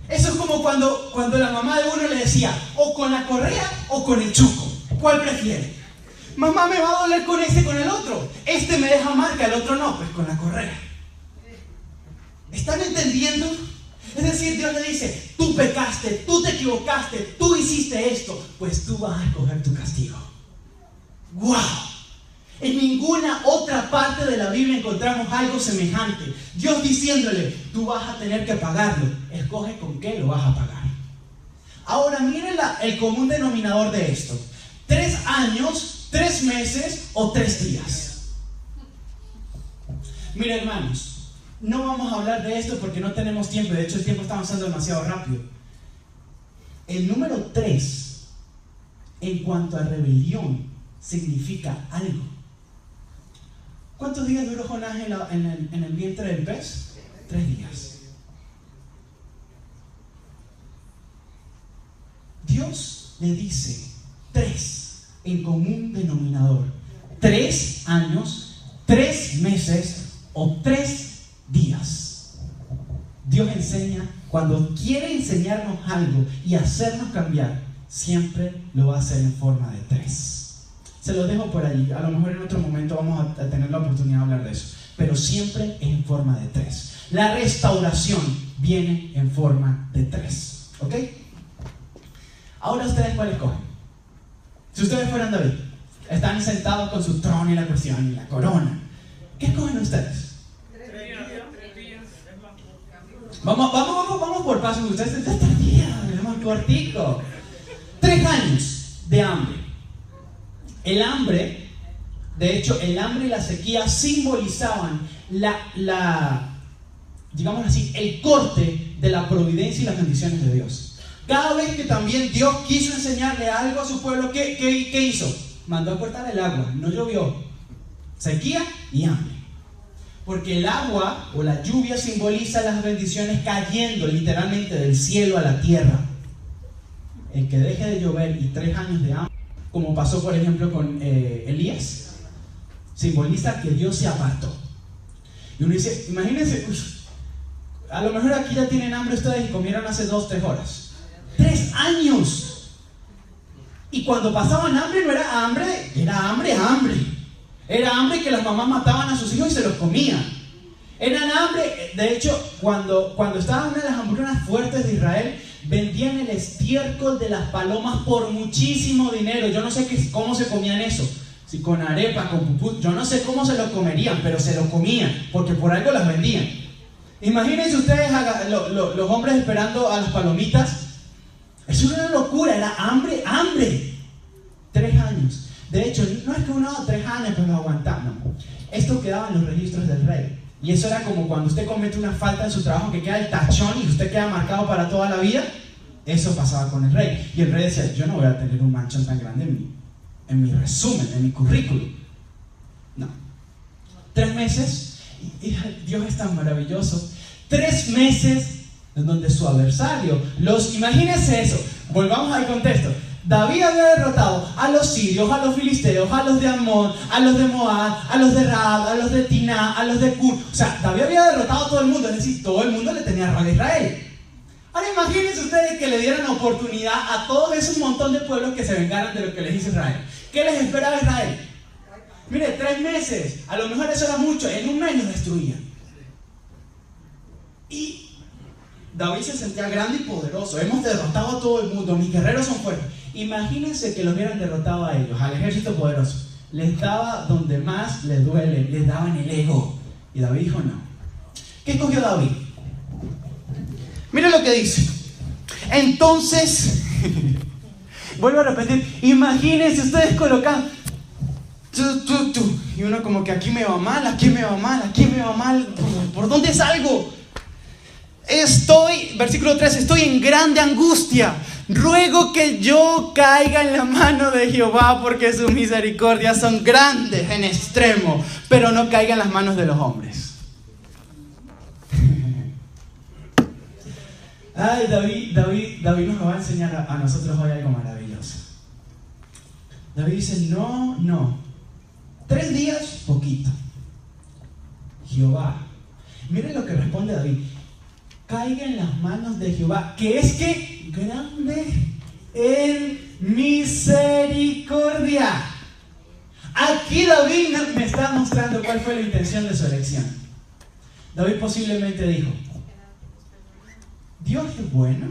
Eso es como cuando la mamá de uno le decía, o con la correa o con el chuco. ¿Cuál prefiere? Mamá, me va a doler con este, con el otro. Este me deja marca, el otro no. Pues con la correa. ¿Están entendiendo? Es decir, Dios le dice, tú pecaste, tú te equivocaste, tú hiciste esto, pues tú vas a escoger tu castigo. ¡Wow! En ninguna otra parte de la Biblia encontramos algo semejante. Dios diciéndole, tú vas a tener que pagarlo. Escoge con qué lo vas a pagar. Ahora miren el común denominador de esto. 3 años, 3 meses o 3 días. Miren hermanos, no vamos a hablar de esto porque no tenemos tiempo. De hecho el tiempo está avanzando demasiado rápido. El número 3 en cuanto a rebelión significa algo. ¿Cuántos días duró Jonás en el vientre del pez? 3 días. Dios le dice 3 en común denominador. 3 años, 3 meses o 3 días. Dios enseña, cuando quiere enseñarnos algo y hacernos cambiar, siempre lo va a hacer en forma de 3. Se los dejo por allí. A lo mejor en otro momento vamos a tener la oportunidad de hablar de eso. Pero siempre es en forma de 3. La restauración viene en forma de 3. ¿Ok? Ahora ustedes, ¿cuál escogen? Si ustedes fueran David, están sentados con su trono y la cuestión y la corona, ¿qué escogen ustedes? 3 días. Vamos por pasos. Ustedes están 3 días, más cortico. 3 años de hambre. El hambre, de hecho, el hambre y la sequía simbolizaban digamos así, el corte de la providencia y las bendiciones de Dios. Cada vez que también Dios quiso enseñarle algo a su pueblo, ¿qué hizo? Mandó a cortar el agua, no llovió. Sequía y hambre. Porque el agua o la lluvia simboliza las bendiciones cayendo literalmente del cielo a la tierra. El que deje de llover y 3 años de hambre, como pasó por ejemplo con Elías, simboliza que Dios se apartó. Y uno dice, imagínense, a lo mejor aquí ya tienen hambre ustedes y comieron hace 2-3 horas. 3 años. Y cuando pasaban hambre no era hambre, era hambre. Era hambre que las mamás mataban a sus hijos y se los comían. Eran hambre, de hecho, cuando estaban una de las hambrunas fuertes de Israel, vendían el estiércol de las palomas por muchísimo dinero. Yo no sé cómo se comían eso. Si con arepa, con pupú, yo no sé cómo se lo comerían, pero se lo comían, porque por algo las vendían. Imagínense ustedes los hombres esperando a las palomitas. Eso era una locura, era hambre. 3 años. De hecho, no es que 3 años pues lo aguantaba, no. Esto quedaba en los registros del rey. Y eso era como cuando usted comete una falta en su trabajo, que queda el tachón y usted queda marcado para toda la vida. Eso pasaba con el rey. Y el rey decía, yo no voy a tener un manchón tan grande en mi resumen, en mi currículum. No. 3 meses, y Dios es tan maravilloso. 3 meses en donde su adversario, imagínense eso, volvamos al contexto. David había derrotado a los sirios, a los filisteos, a los de Amón, a los de Moab, a los de Raab, a los de Tiná, a los de Cur. O sea, David había derrotado a todo el mundo, es decir, todo el mundo le tenía rabia a Israel. Ahora imagínense ustedes que le dieran la oportunidad a todos esos montón de pueblos que se vengaran de lo que les hizo Israel. ¿Qué les esperaba a Israel? Mire, 3 meses, a lo mejor eso era mucho, en un mes los destruían. Y David se sentía grande y poderoso. Hemos derrotado a todo el mundo, mis guerreros son fuertes. Imagínense que los hubieran derrotado a ellos, al ejército poderoso. Les daba donde más les duele, les daban el ego. Y David dijo no. ¿Qué escogió David? Mira lo que dice. Entonces, vuelvo a repetir, imagínense ustedes colocando y uno como que aquí me va mal, aquí me va mal, aquí me va mal. ¿Por dónde salgo? Versículo 3, estoy en grande angustia. Ruego que yo caiga en la mano de Jehová, porque sus misericordias son grandes en extremo, pero no caiga en las manos de los hombres. Ay, David nos va a enseñar a nosotros hoy algo maravilloso. David dice, no. 3 días, poquito. Jehová. Miren lo que responde David. Caiga en las manos de Jehová, que es que grande en misericordia. Aquí David me está mostrando cuál fue la intención de su elección. David posiblemente dijo, Dios es bueno,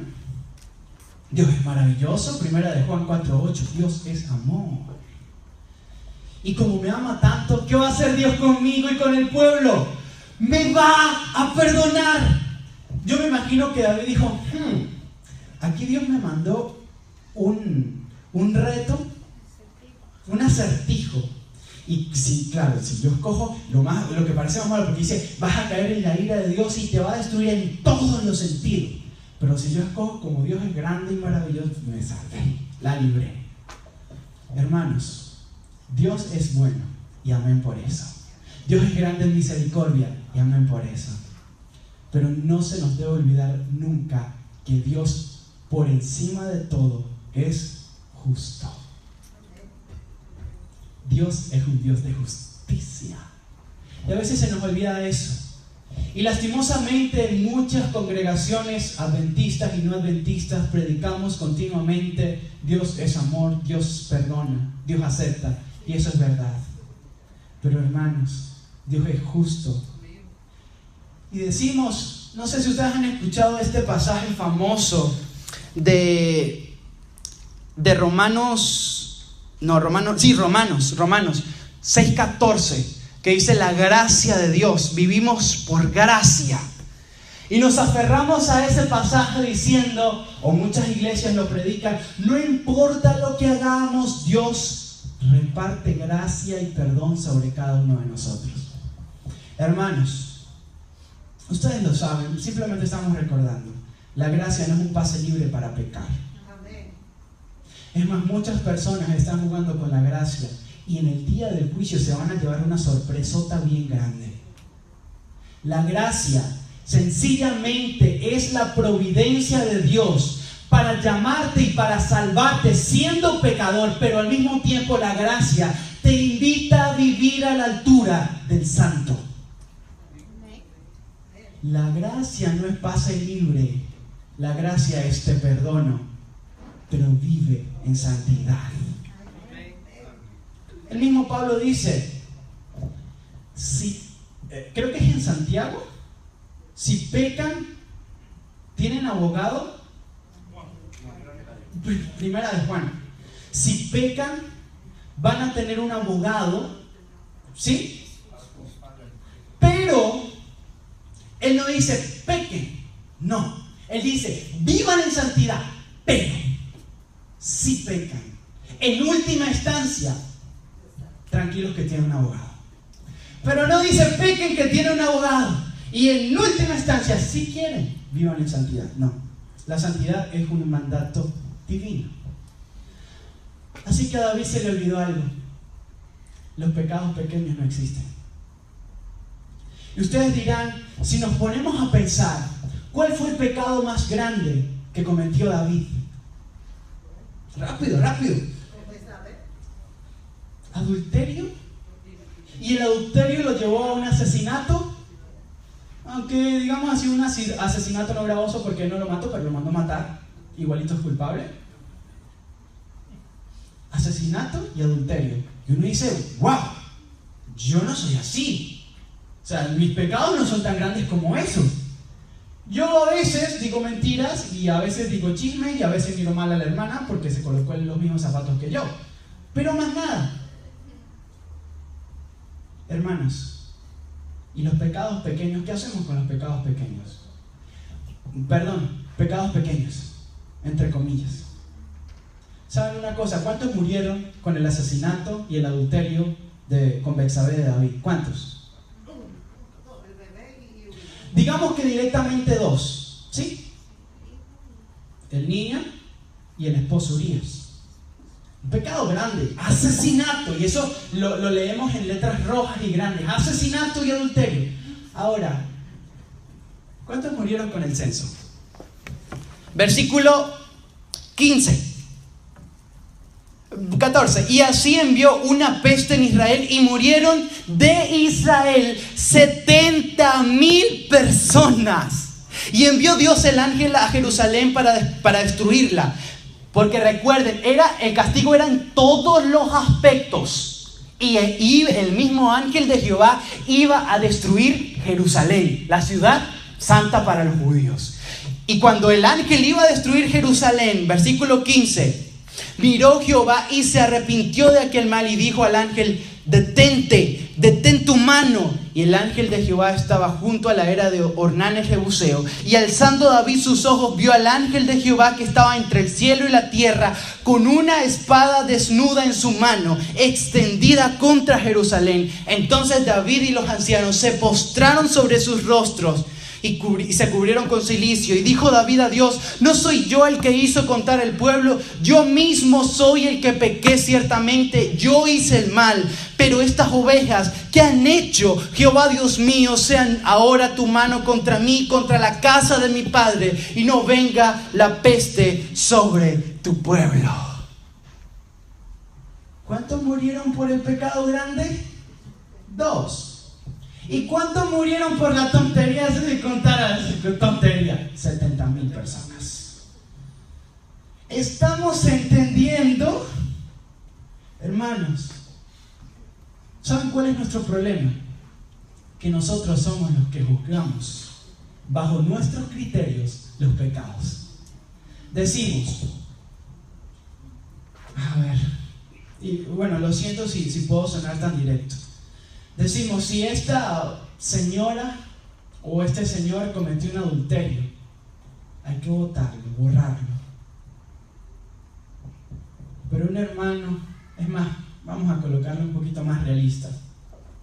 Dios es maravilloso. Primera de Juan 4:8, Dios es amor. Y como me ama tanto, ¿qué va a hacer Dios conmigo y con el pueblo? Me va a perdonar. Yo me imagino que David dijo, aquí Dios me mandó un reto, un acertijo. Y sí, claro, si yo escojo lo que parece más malo, porque dice, vas a caer en la ira de Dios y te va a destruir en todos los sentidos. Pero si yo escojo como Dios es grande y maravilloso, me salvé, la libré. Hermanos, Dios es bueno y amén por eso. Dios es grande en misericordia y amén por eso. Pero no se nos debe olvidar nunca que Dios, por encima de todo, es justo. Dios es un Dios de justicia. Y a veces se nos olvida eso. Y lastimosamente en muchas congregaciones adventistas y no adventistas predicamos continuamente: Dios es amor, Dios perdona, Dios acepta. Y eso es verdad. Pero hermanos, Dios es justo. Y decimos, no sé si ustedes han escuchado este pasaje famoso de Romanos 6:14, que dice: la gracia de Dios, vivimos por gracia. Y nos aferramos a ese pasaje diciendo, o muchas iglesias lo predican: no importa lo que hagamos, Dios reparte gracia y perdón sobre cada uno de nosotros. Hermanos, ustedes lo saben, simplemente estamos recordando: la gracia no es un pase libre para pecar. Es más, muchas personas están jugando con la gracia y en el día del juicio se van a llevar una sorpresota bien grande. La gracia sencillamente es la providencia de Dios para llamarte y para salvarte siendo pecador, pero al mismo tiempo la gracia te invita a vivir a la altura del santo. La gracia no es pase libre, la gracia es: te perdono, pero vive en santidad. El mismo Pablo dice, creo que es en Santiago: si pecan, ¿tienen abogado? Primera de Juan: si pecan, van a tener un abogado, ¿sí? Pero él no dice pequen, no, él dice vivan en santidad, pero si pecan, en última instancia, tranquilos que tienen un abogado. Pero no dice pequen que tienen un abogado y en última instancia, si quieren, vivan en santidad. No, la santidad es un mandato divino. Así que a David se le olvidó algo: los pecados pequeños no existen. Y ustedes dirán, si nos ponemos a pensar, ¿cuál fue el pecado más grande que cometió David? Rápido. ¿Adulterio? ¿Y el adulterio lo llevó a un asesinato? Aunque digamos así, un asesinato no gravoso porque él no lo mató, pero lo mandó a matar. Igualito es culpable. Asesinato y adulterio. Y uno dice, wow, yo no soy así. O sea, mis pecados no son tan grandes como esos. Yo a veces digo mentiras y a veces digo chismes y a veces miro mal a la hermana porque se colocó en los mismos zapatos que yo. Pero más nada. Hermanos, ¿y los pecados pequeños? ¿Qué hacemos con los pecados pequeños? Perdón, pecados pequeños, entre comillas. ¿Saben una cosa? ¿Cuántos murieron con el asesinato y el adulterio con Betsabé de David? ¿Cuántos? Digamos que directamente 2, ¿sí? El niño y el esposo Urias. Un pecado grande, asesinato, y eso lo leemos en letras rojas y grandes: asesinato y adulterio. Ahora, ¿cuántos murieron con el censo? Versículo 14. Y así envió una peste en Israel y murieron de Israel 70,000 personas. Y envió Dios el ángel a Jerusalén para destruirla. Porque recuerden, el castigo era en todos los aspectos. Y el mismo ángel de Jehová iba a destruir Jerusalén, la ciudad santa para los judíos. Y cuando el ángel iba a destruir Jerusalén, versículo 15, miró Jehová y se arrepintió de aquel mal y dijo al ángel: detén tu mano. Y el ángel de Jehová estaba junto a la era de Ornán el Jebuseo. Y alzando David sus ojos, vio al ángel de Jehová que estaba entre el cielo y la tierra, con una espada desnuda en su mano, extendida contra Jerusalén. Entonces David y los ancianos se postraron sobre sus rostros y se cubrieron con cilicio. Y dijo David a Dios: ¿no soy yo el que hizo contar el pueblo? Yo mismo soy el que pequé ciertamente, yo hice el mal. Pero estas ovejas, ¿qué han hecho? Jehová Dios mío, sean ahora tu mano contra mí, contra la casa de mi padre, y no venga la peste sobre tu pueblo. ¿Cuántos murieron por el pecado grande? 2. ¿Y cuántos murieron por la tontería de contar tontería? 70,000 personas. ¿Estamos entendiendo? Hermanos, ¿saben cuál es nuestro problema? Que nosotros somos los que juzgamos bajo nuestros criterios los pecados. Decimos, a ver, y bueno, lo siento si puedo sonar tan directo. Decimos, si esta señora o este señor cometió un adulterio, hay que votarlo, borrarlo. Pero un hermano, es más, vamos a colocarlo un poquito más realista,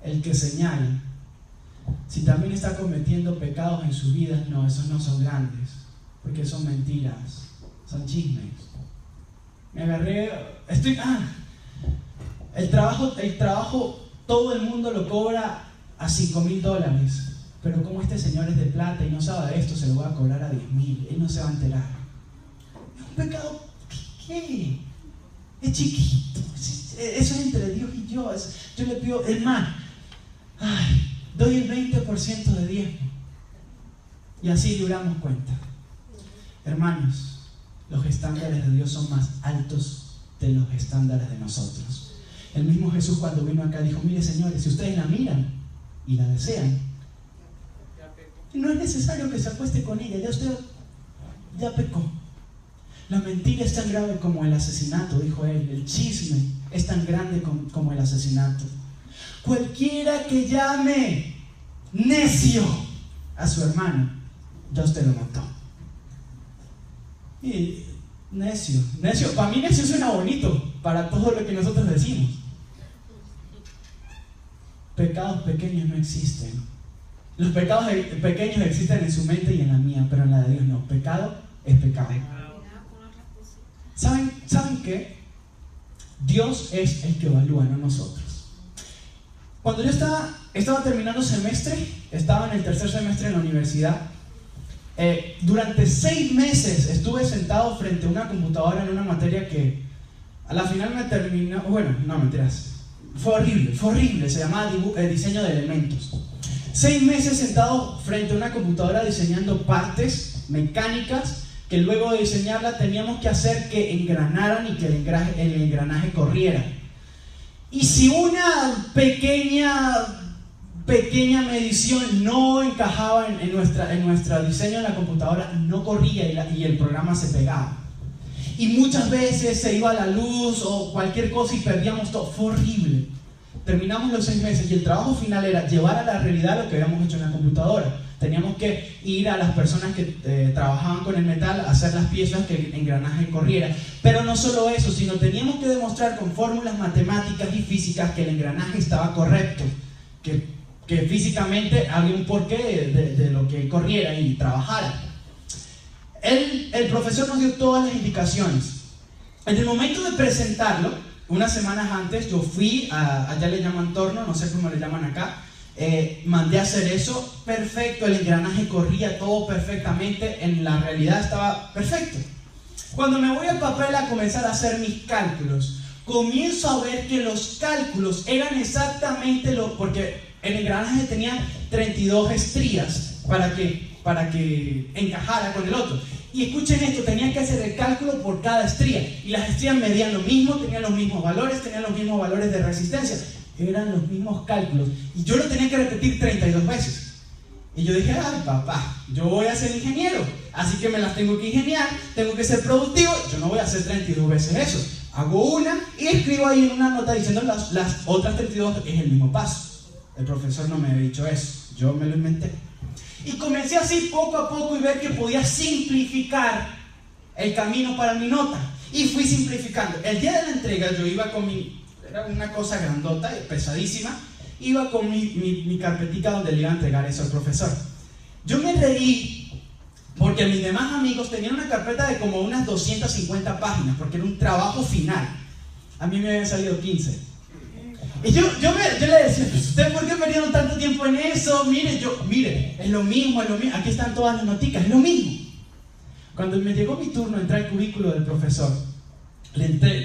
el que señala, si también está cometiendo pecados en su vida, no, esos no son grandes, porque son mentiras, son chismes. Me agarré, el trabajo todo el mundo lo cobra a $5,000, pero como este señor es de plata y no sabe de esto, se lo voy a cobrar a 10,000, él no se va a enterar. Es un pecado, ¿qué? Es chiquito, eso es entre Dios y yo. Yo le pido, hermano, doy el 20% de diezmo y así libramos cuenta. Hermanos, los estándares de Dios son más altos de los estándares de nosotros. El mismo Jesús cuando vino acá dijo, mire señores, si ustedes la miran y la desean, no es necesario que se acueste con ella, ya usted ya pecó. La mentira es tan grave como el asesinato, dijo él. El chisme es tan grande como el asesinato. Cualquiera que llame necio a su hermano, ya usted lo mató. Y necio, para mí necio suena bonito, para todo lo que nosotros decimos. Pecados pequeños no existen. Los pecados pequeños existen en su mente y en la mía, pero en la de Dios no. Pecado es pecado. ¿Saben qué? Dios es el que evalúa, no nosotros. Cuando yo estaba terminando semestre, estaba en el tercer semestre en la universidad, durante 6 meses estuve sentado frente a una computadora en una materia que a la final me terminó, bueno, no mentiras, fue horrible, se llamaba diseño de elementos. 6 meses sentado frente a una computadora diseñando partes mecánicas que luego de diseñarla teníamos que hacer que engranaran y que el engranaje corriera. Y si una pequeña medición no encajaba en nuestro diseño en la computadora, no corría y el programa se pegaba. Y muchas veces se iba la luz o cualquier cosa y perdíamos todo. Fue horrible. Terminamos los 6 meses y el trabajo final era llevar a la realidad lo que habíamos hecho en la computadora. Teníamos que ir a las personas que trabajaban con el metal a hacer las piezas que el engranaje corriera. Pero no solo eso, sino teníamos que demostrar con fórmulas matemáticas y físicas que el engranaje estaba correcto, que físicamente había un porqué de lo que corriera y trabajara. El profesor nos dio todas las indicaciones. En el momento de presentarlo, unas semanas antes, yo fui, allá le llaman torno, no sé cómo le llaman acá, mandé a hacer eso, perfecto, el engranaje corría todo perfectamente, en la realidad estaba perfecto. Cuando me voy al papel a comenzar a hacer mis cálculos, comienzo a ver que los cálculos eran exactamente porque el engranaje tenía 32 estrías para que encajara con el otro. Y escuchen esto, tenía que hacer el cálculo por cada estría. Y las estrías medían lo mismo, tenían los mismos valores de resistencia. Eran los mismos cálculos. Y yo lo tenía que repetir 32 veces. Y yo dije, ay papá, yo voy a ser ingeniero, así que me las tengo que ingeniar, tengo que ser productivo. Yo no voy a hacer 32 veces eso. Hago una y escribo ahí en una nota diciendo las otras 32 es el mismo paso. El profesor no me había dicho eso, yo me lo inventé. Y comencé así poco a poco y ver que podía simplificar el camino para mi nota. Y fui simplificando. El día de la entrega yo iba con era una cosa grandota y pesadísima, iba con mi carpetica donde le iba a entregar eso al profesor. Yo me reí porque mis demás amigos tenían una carpeta de como unas 250 páginas, porque era un trabajo final. A mí me habían salido 15. Y yo le decía, ¿ustedes por qué perdieron tanto tiempo en eso? Mire, es lo mismo, aquí están todas las noticas, es lo mismo. Cuando me llegó mi turno a entrar al cubículo del profesor,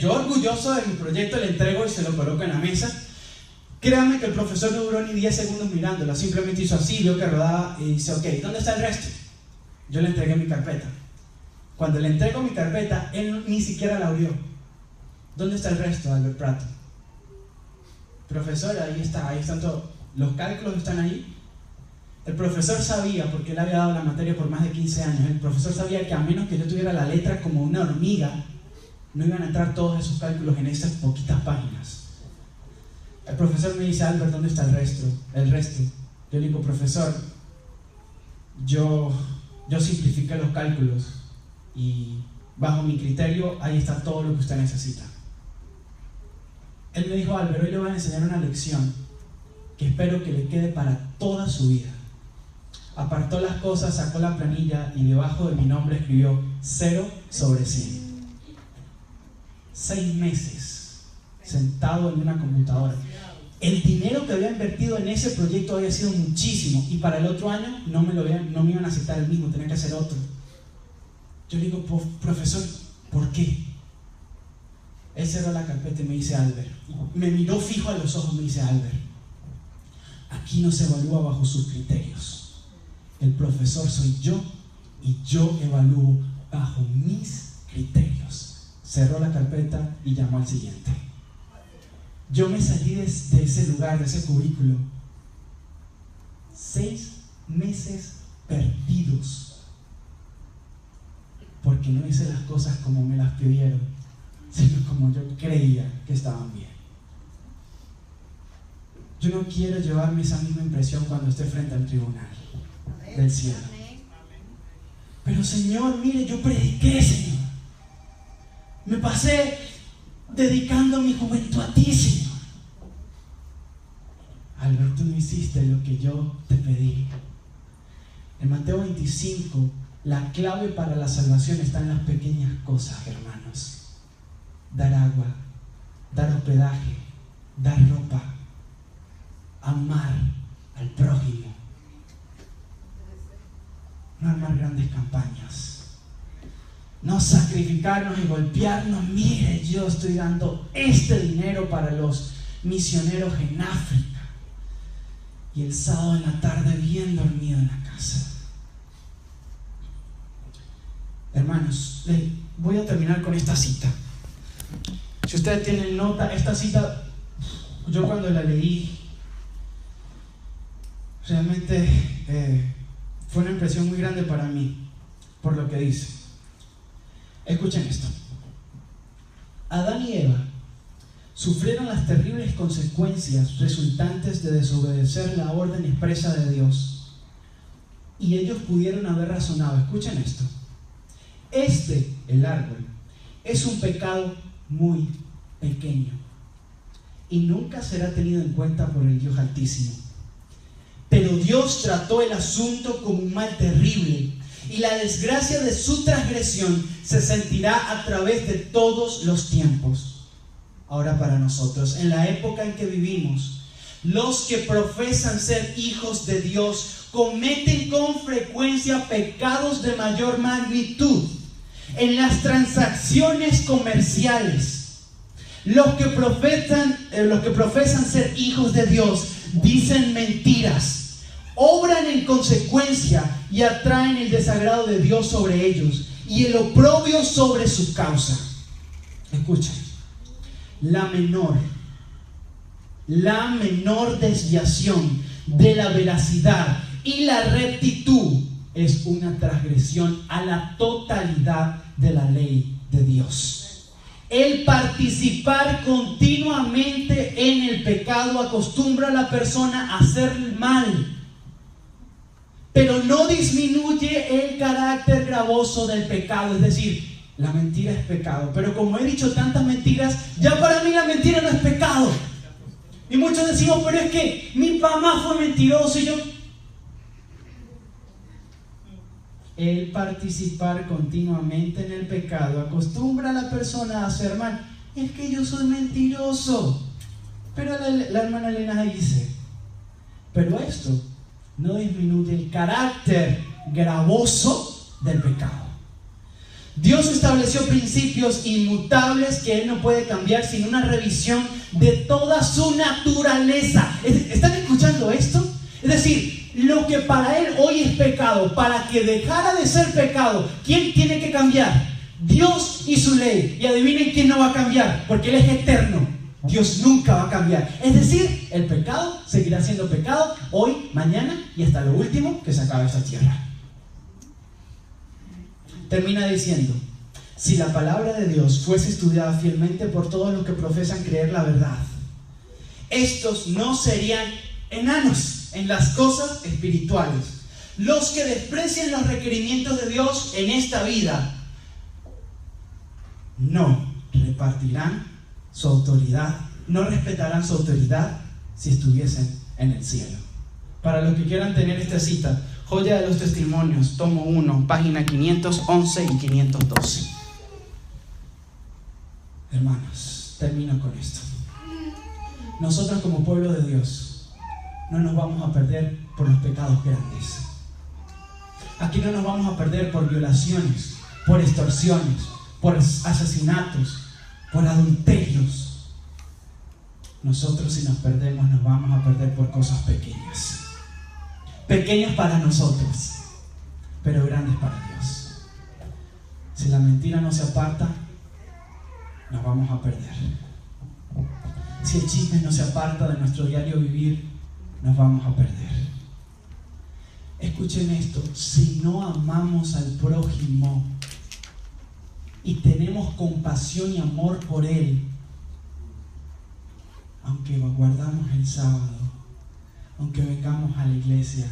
Yo orgulloso de mi proyecto le entrego y se lo coloco en la mesa. Créanme que el profesor no duró ni 10 segundos mirándolo, simplemente hizo así, vio que rodaba y dice, ok, ¿dónde está el resto? Yo le entregué mi carpeta. Cuando le entrego mi carpeta, él ni siquiera la abrió. ¿Dónde está el resto, Albert Prato? Profesor, ahí están todos. Los cálculos están ahí. El profesor sabía, porque él había dado la materia por más de 15 años, el profesor sabía que a menos que yo tuviera la letra como una hormiga, no iban a entrar todos esos cálculos en esas poquitas páginas. El profesor me dice, Albert, ¿dónde está el resto? Yo le digo, profesor, yo simplifiqué los cálculos y bajo mi criterio ahí está todo lo que usted necesita. Él me dijo, Albert, hoy le voy a enseñar una lección que espero que le quede para toda su vida. Apartó las cosas, sacó la planilla y debajo de mi nombre escribió 0/100. 6 meses sentado en una computadora. El dinero que había invertido en ese proyecto había sido muchísimo y para el otro año no me iban a aceptar el mismo, tenía que hacer otro. Yo le digo, profesor, ¿por qué? Él cerró la carpeta y me dice, Albert, me miró fijo a los ojos y me dice, Albert, aquí no se evalúa bajo sus criterios. El profesor soy yo y yo evalúo bajo mis criterios. Cerró la carpeta y llamó al siguiente. Yo me salí de ese lugar, de ese cubículo. 6 meses perdidos. Porque no hice las cosas como me las pidieron, sino como yo creía que estaban bien. Yo no quiero llevarme esa misma impresión cuando esté frente al tribunal del cielo. Pero Señor, mire, yo prediqué, Señor. Me pasé dedicando mi juventud a ti, Señor. Albert, tú no hiciste lo que yo te pedí. En Mateo 25, la clave para la salvación está en las pequeñas cosas, hermanos. Dar agua, dar hospedaje, dar ropa, amar al prójimo. No armar grandes campañas. No sacrificarnos y golpearnos. Mire, yo estoy dando este dinero para los misioneros en África. Y el sábado en la tarde bien dormido en la casa. Hermanos, voy a terminar con esta cita. Si ustedes tienen nota, esta cita, yo cuando la leí, realmente fue una impresión muy grande para mí, por lo que dice. Escuchen esto. Adán y Eva sufrieron las terribles consecuencias resultantes de desobedecer la orden expresa de Dios. Y ellos pudieron haber razonado. Escuchen esto. El árbol, es un pecado muy pequeño y nunca será tenido en cuenta por el Dios Altísimo. Pero Dios trató el asunto como un mal terrible y la desgracia de su transgresión se sentirá a través de todos los tiempos. Ahora para nosotros, en la época en que vivimos, los que profesan ser hijos de Dios cometen con frecuencia pecados de mayor magnitud. En las transacciones comerciales, los que profesan ser hijos de Dios dicen mentiras, obran en consecuencia y atraen el desagrado de Dios sobre ellos y el oprobio sobre su causa. Escuchen, la menor desviación de la veracidad y la rectitud es una transgresión a la totalidad de la ley de Dios. El participar continuamente en el pecado acostumbra a la persona a hacer mal, pero no disminuye el carácter gravoso del pecado. Es decir, la mentira es pecado, pero como he dicho tantas mentiras, ya para mí la mentira no es pecado. Y muchos decimos, pero es que mi mamá fue mentiroso y yo... El participar continuamente en el pecado acostumbra a la persona a hacer mal. Es que yo soy mentiroso. Pero la hermana Elena dice, pero esto no disminuye el carácter gravoso del pecado. Dios estableció principios inmutables que Él no puede cambiar sin una revisión de toda su naturaleza. ¿Están escuchando esto? Es decir, lo que para Él hoy es pecado, para que dejara de ser pecado, ¿quién tiene que cambiar? Dios y su ley. Y adivinen quién no va a cambiar, porque Él es eterno. Dios nunca va a cambiar. Es decir, el pecado seguirá siendo pecado hoy, mañana y hasta lo último que se acabe esta tierra. Termina diciendo: si la palabra de Dios fuese estudiada fielmente por todos los que profesan creer la verdad, estos no serían enanos en las cosas espirituales. Los que desprecian los requerimientos de Dios en esta vida no repartirán su autoridad, no respetarán su autoridad si estuviesen en el cielo. Para los que quieran tener esta cita, Joya de los Testimonios, tomo 1, página 511 y 512. Hermanos, termino con esto. Nosotros como pueblo de Dios no nos vamos a perder por los pecados grandes. Aquí no nos vamos a perder por violaciones, por extorsiones, por asesinatos, por adulterios. Nosotros, si nos perdemos, nos vamos a perder por cosas pequeñas. Pequeñas para nosotros, pero grandes para Dios. Si la mentira no se aparta, nos vamos a perder. Si el chisme no se aparta de nuestro diario vivir, nos vamos a perder. Escuchen esto: si no amamos al prójimo y tenemos compasión y amor por él, aunque guardamos el sábado, aunque vengamos a la iglesia,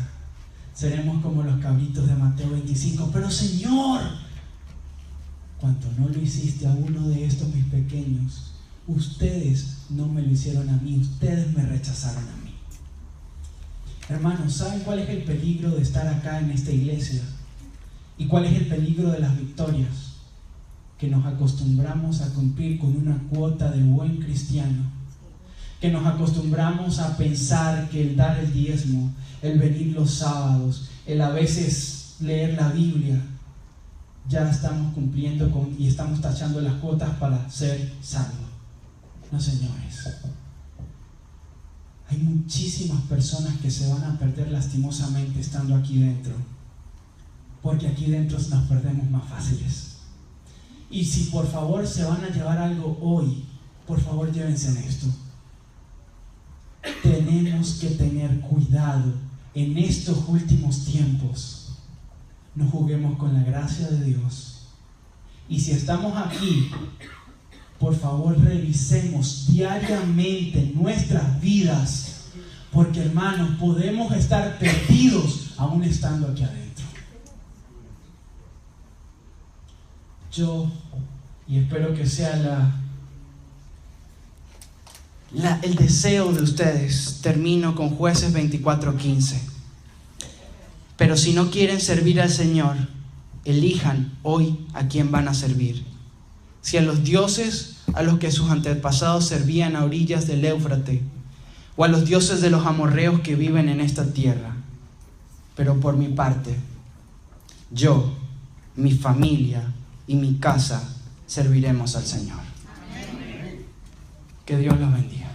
seremos como los cabritos de Mateo 25. Pero Señor, cuanto no lo hiciste a uno de estos mis pequeños, ustedes no me lo hicieron a mí, ustedes me rechazaron a mí. Hermanos, ¿saben cuál es el peligro de estar acá en esta iglesia? ¿Y cuál es el peligro de las victorias? Que nos acostumbramos a cumplir con una cuota de buen cristiano, que nos acostumbramos a pensar que el dar el diezmo, el venir los sábados, el a veces leer la Biblia, ya estamos cumpliendo con y estamos tachando las cuotas para ser salvos. No, señores. Hay muchísimas personas que se van a perder lastimosamente estando aquí dentro, porque aquí dentro nos perdemos más fáciles. Y si por favor se van a llevar algo hoy, por favor llévense en esto. Tenemos que tener cuidado en estos últimos tiempos. No juguemos con la gracia de Dios. Y si estamos aquí, por favor revisemos diariamente nuestras vidas, porque hermanos, podemos estar perdidos aún estando aquí adentro. Yo, y espero que sea el deseo de ustedes, termino con Jueces 24:15. Pero si no quieren servir al Señor, elijan hoy a quién van a servir. Si a los dioses a los que sus antepasados servían a orillas del Éufrates, o a los dioses de los amorreos que viven en esta tierra. Pero por mi parte, yo, mi familia y mi casa serviremos al Señor. Que Dios los bendiga.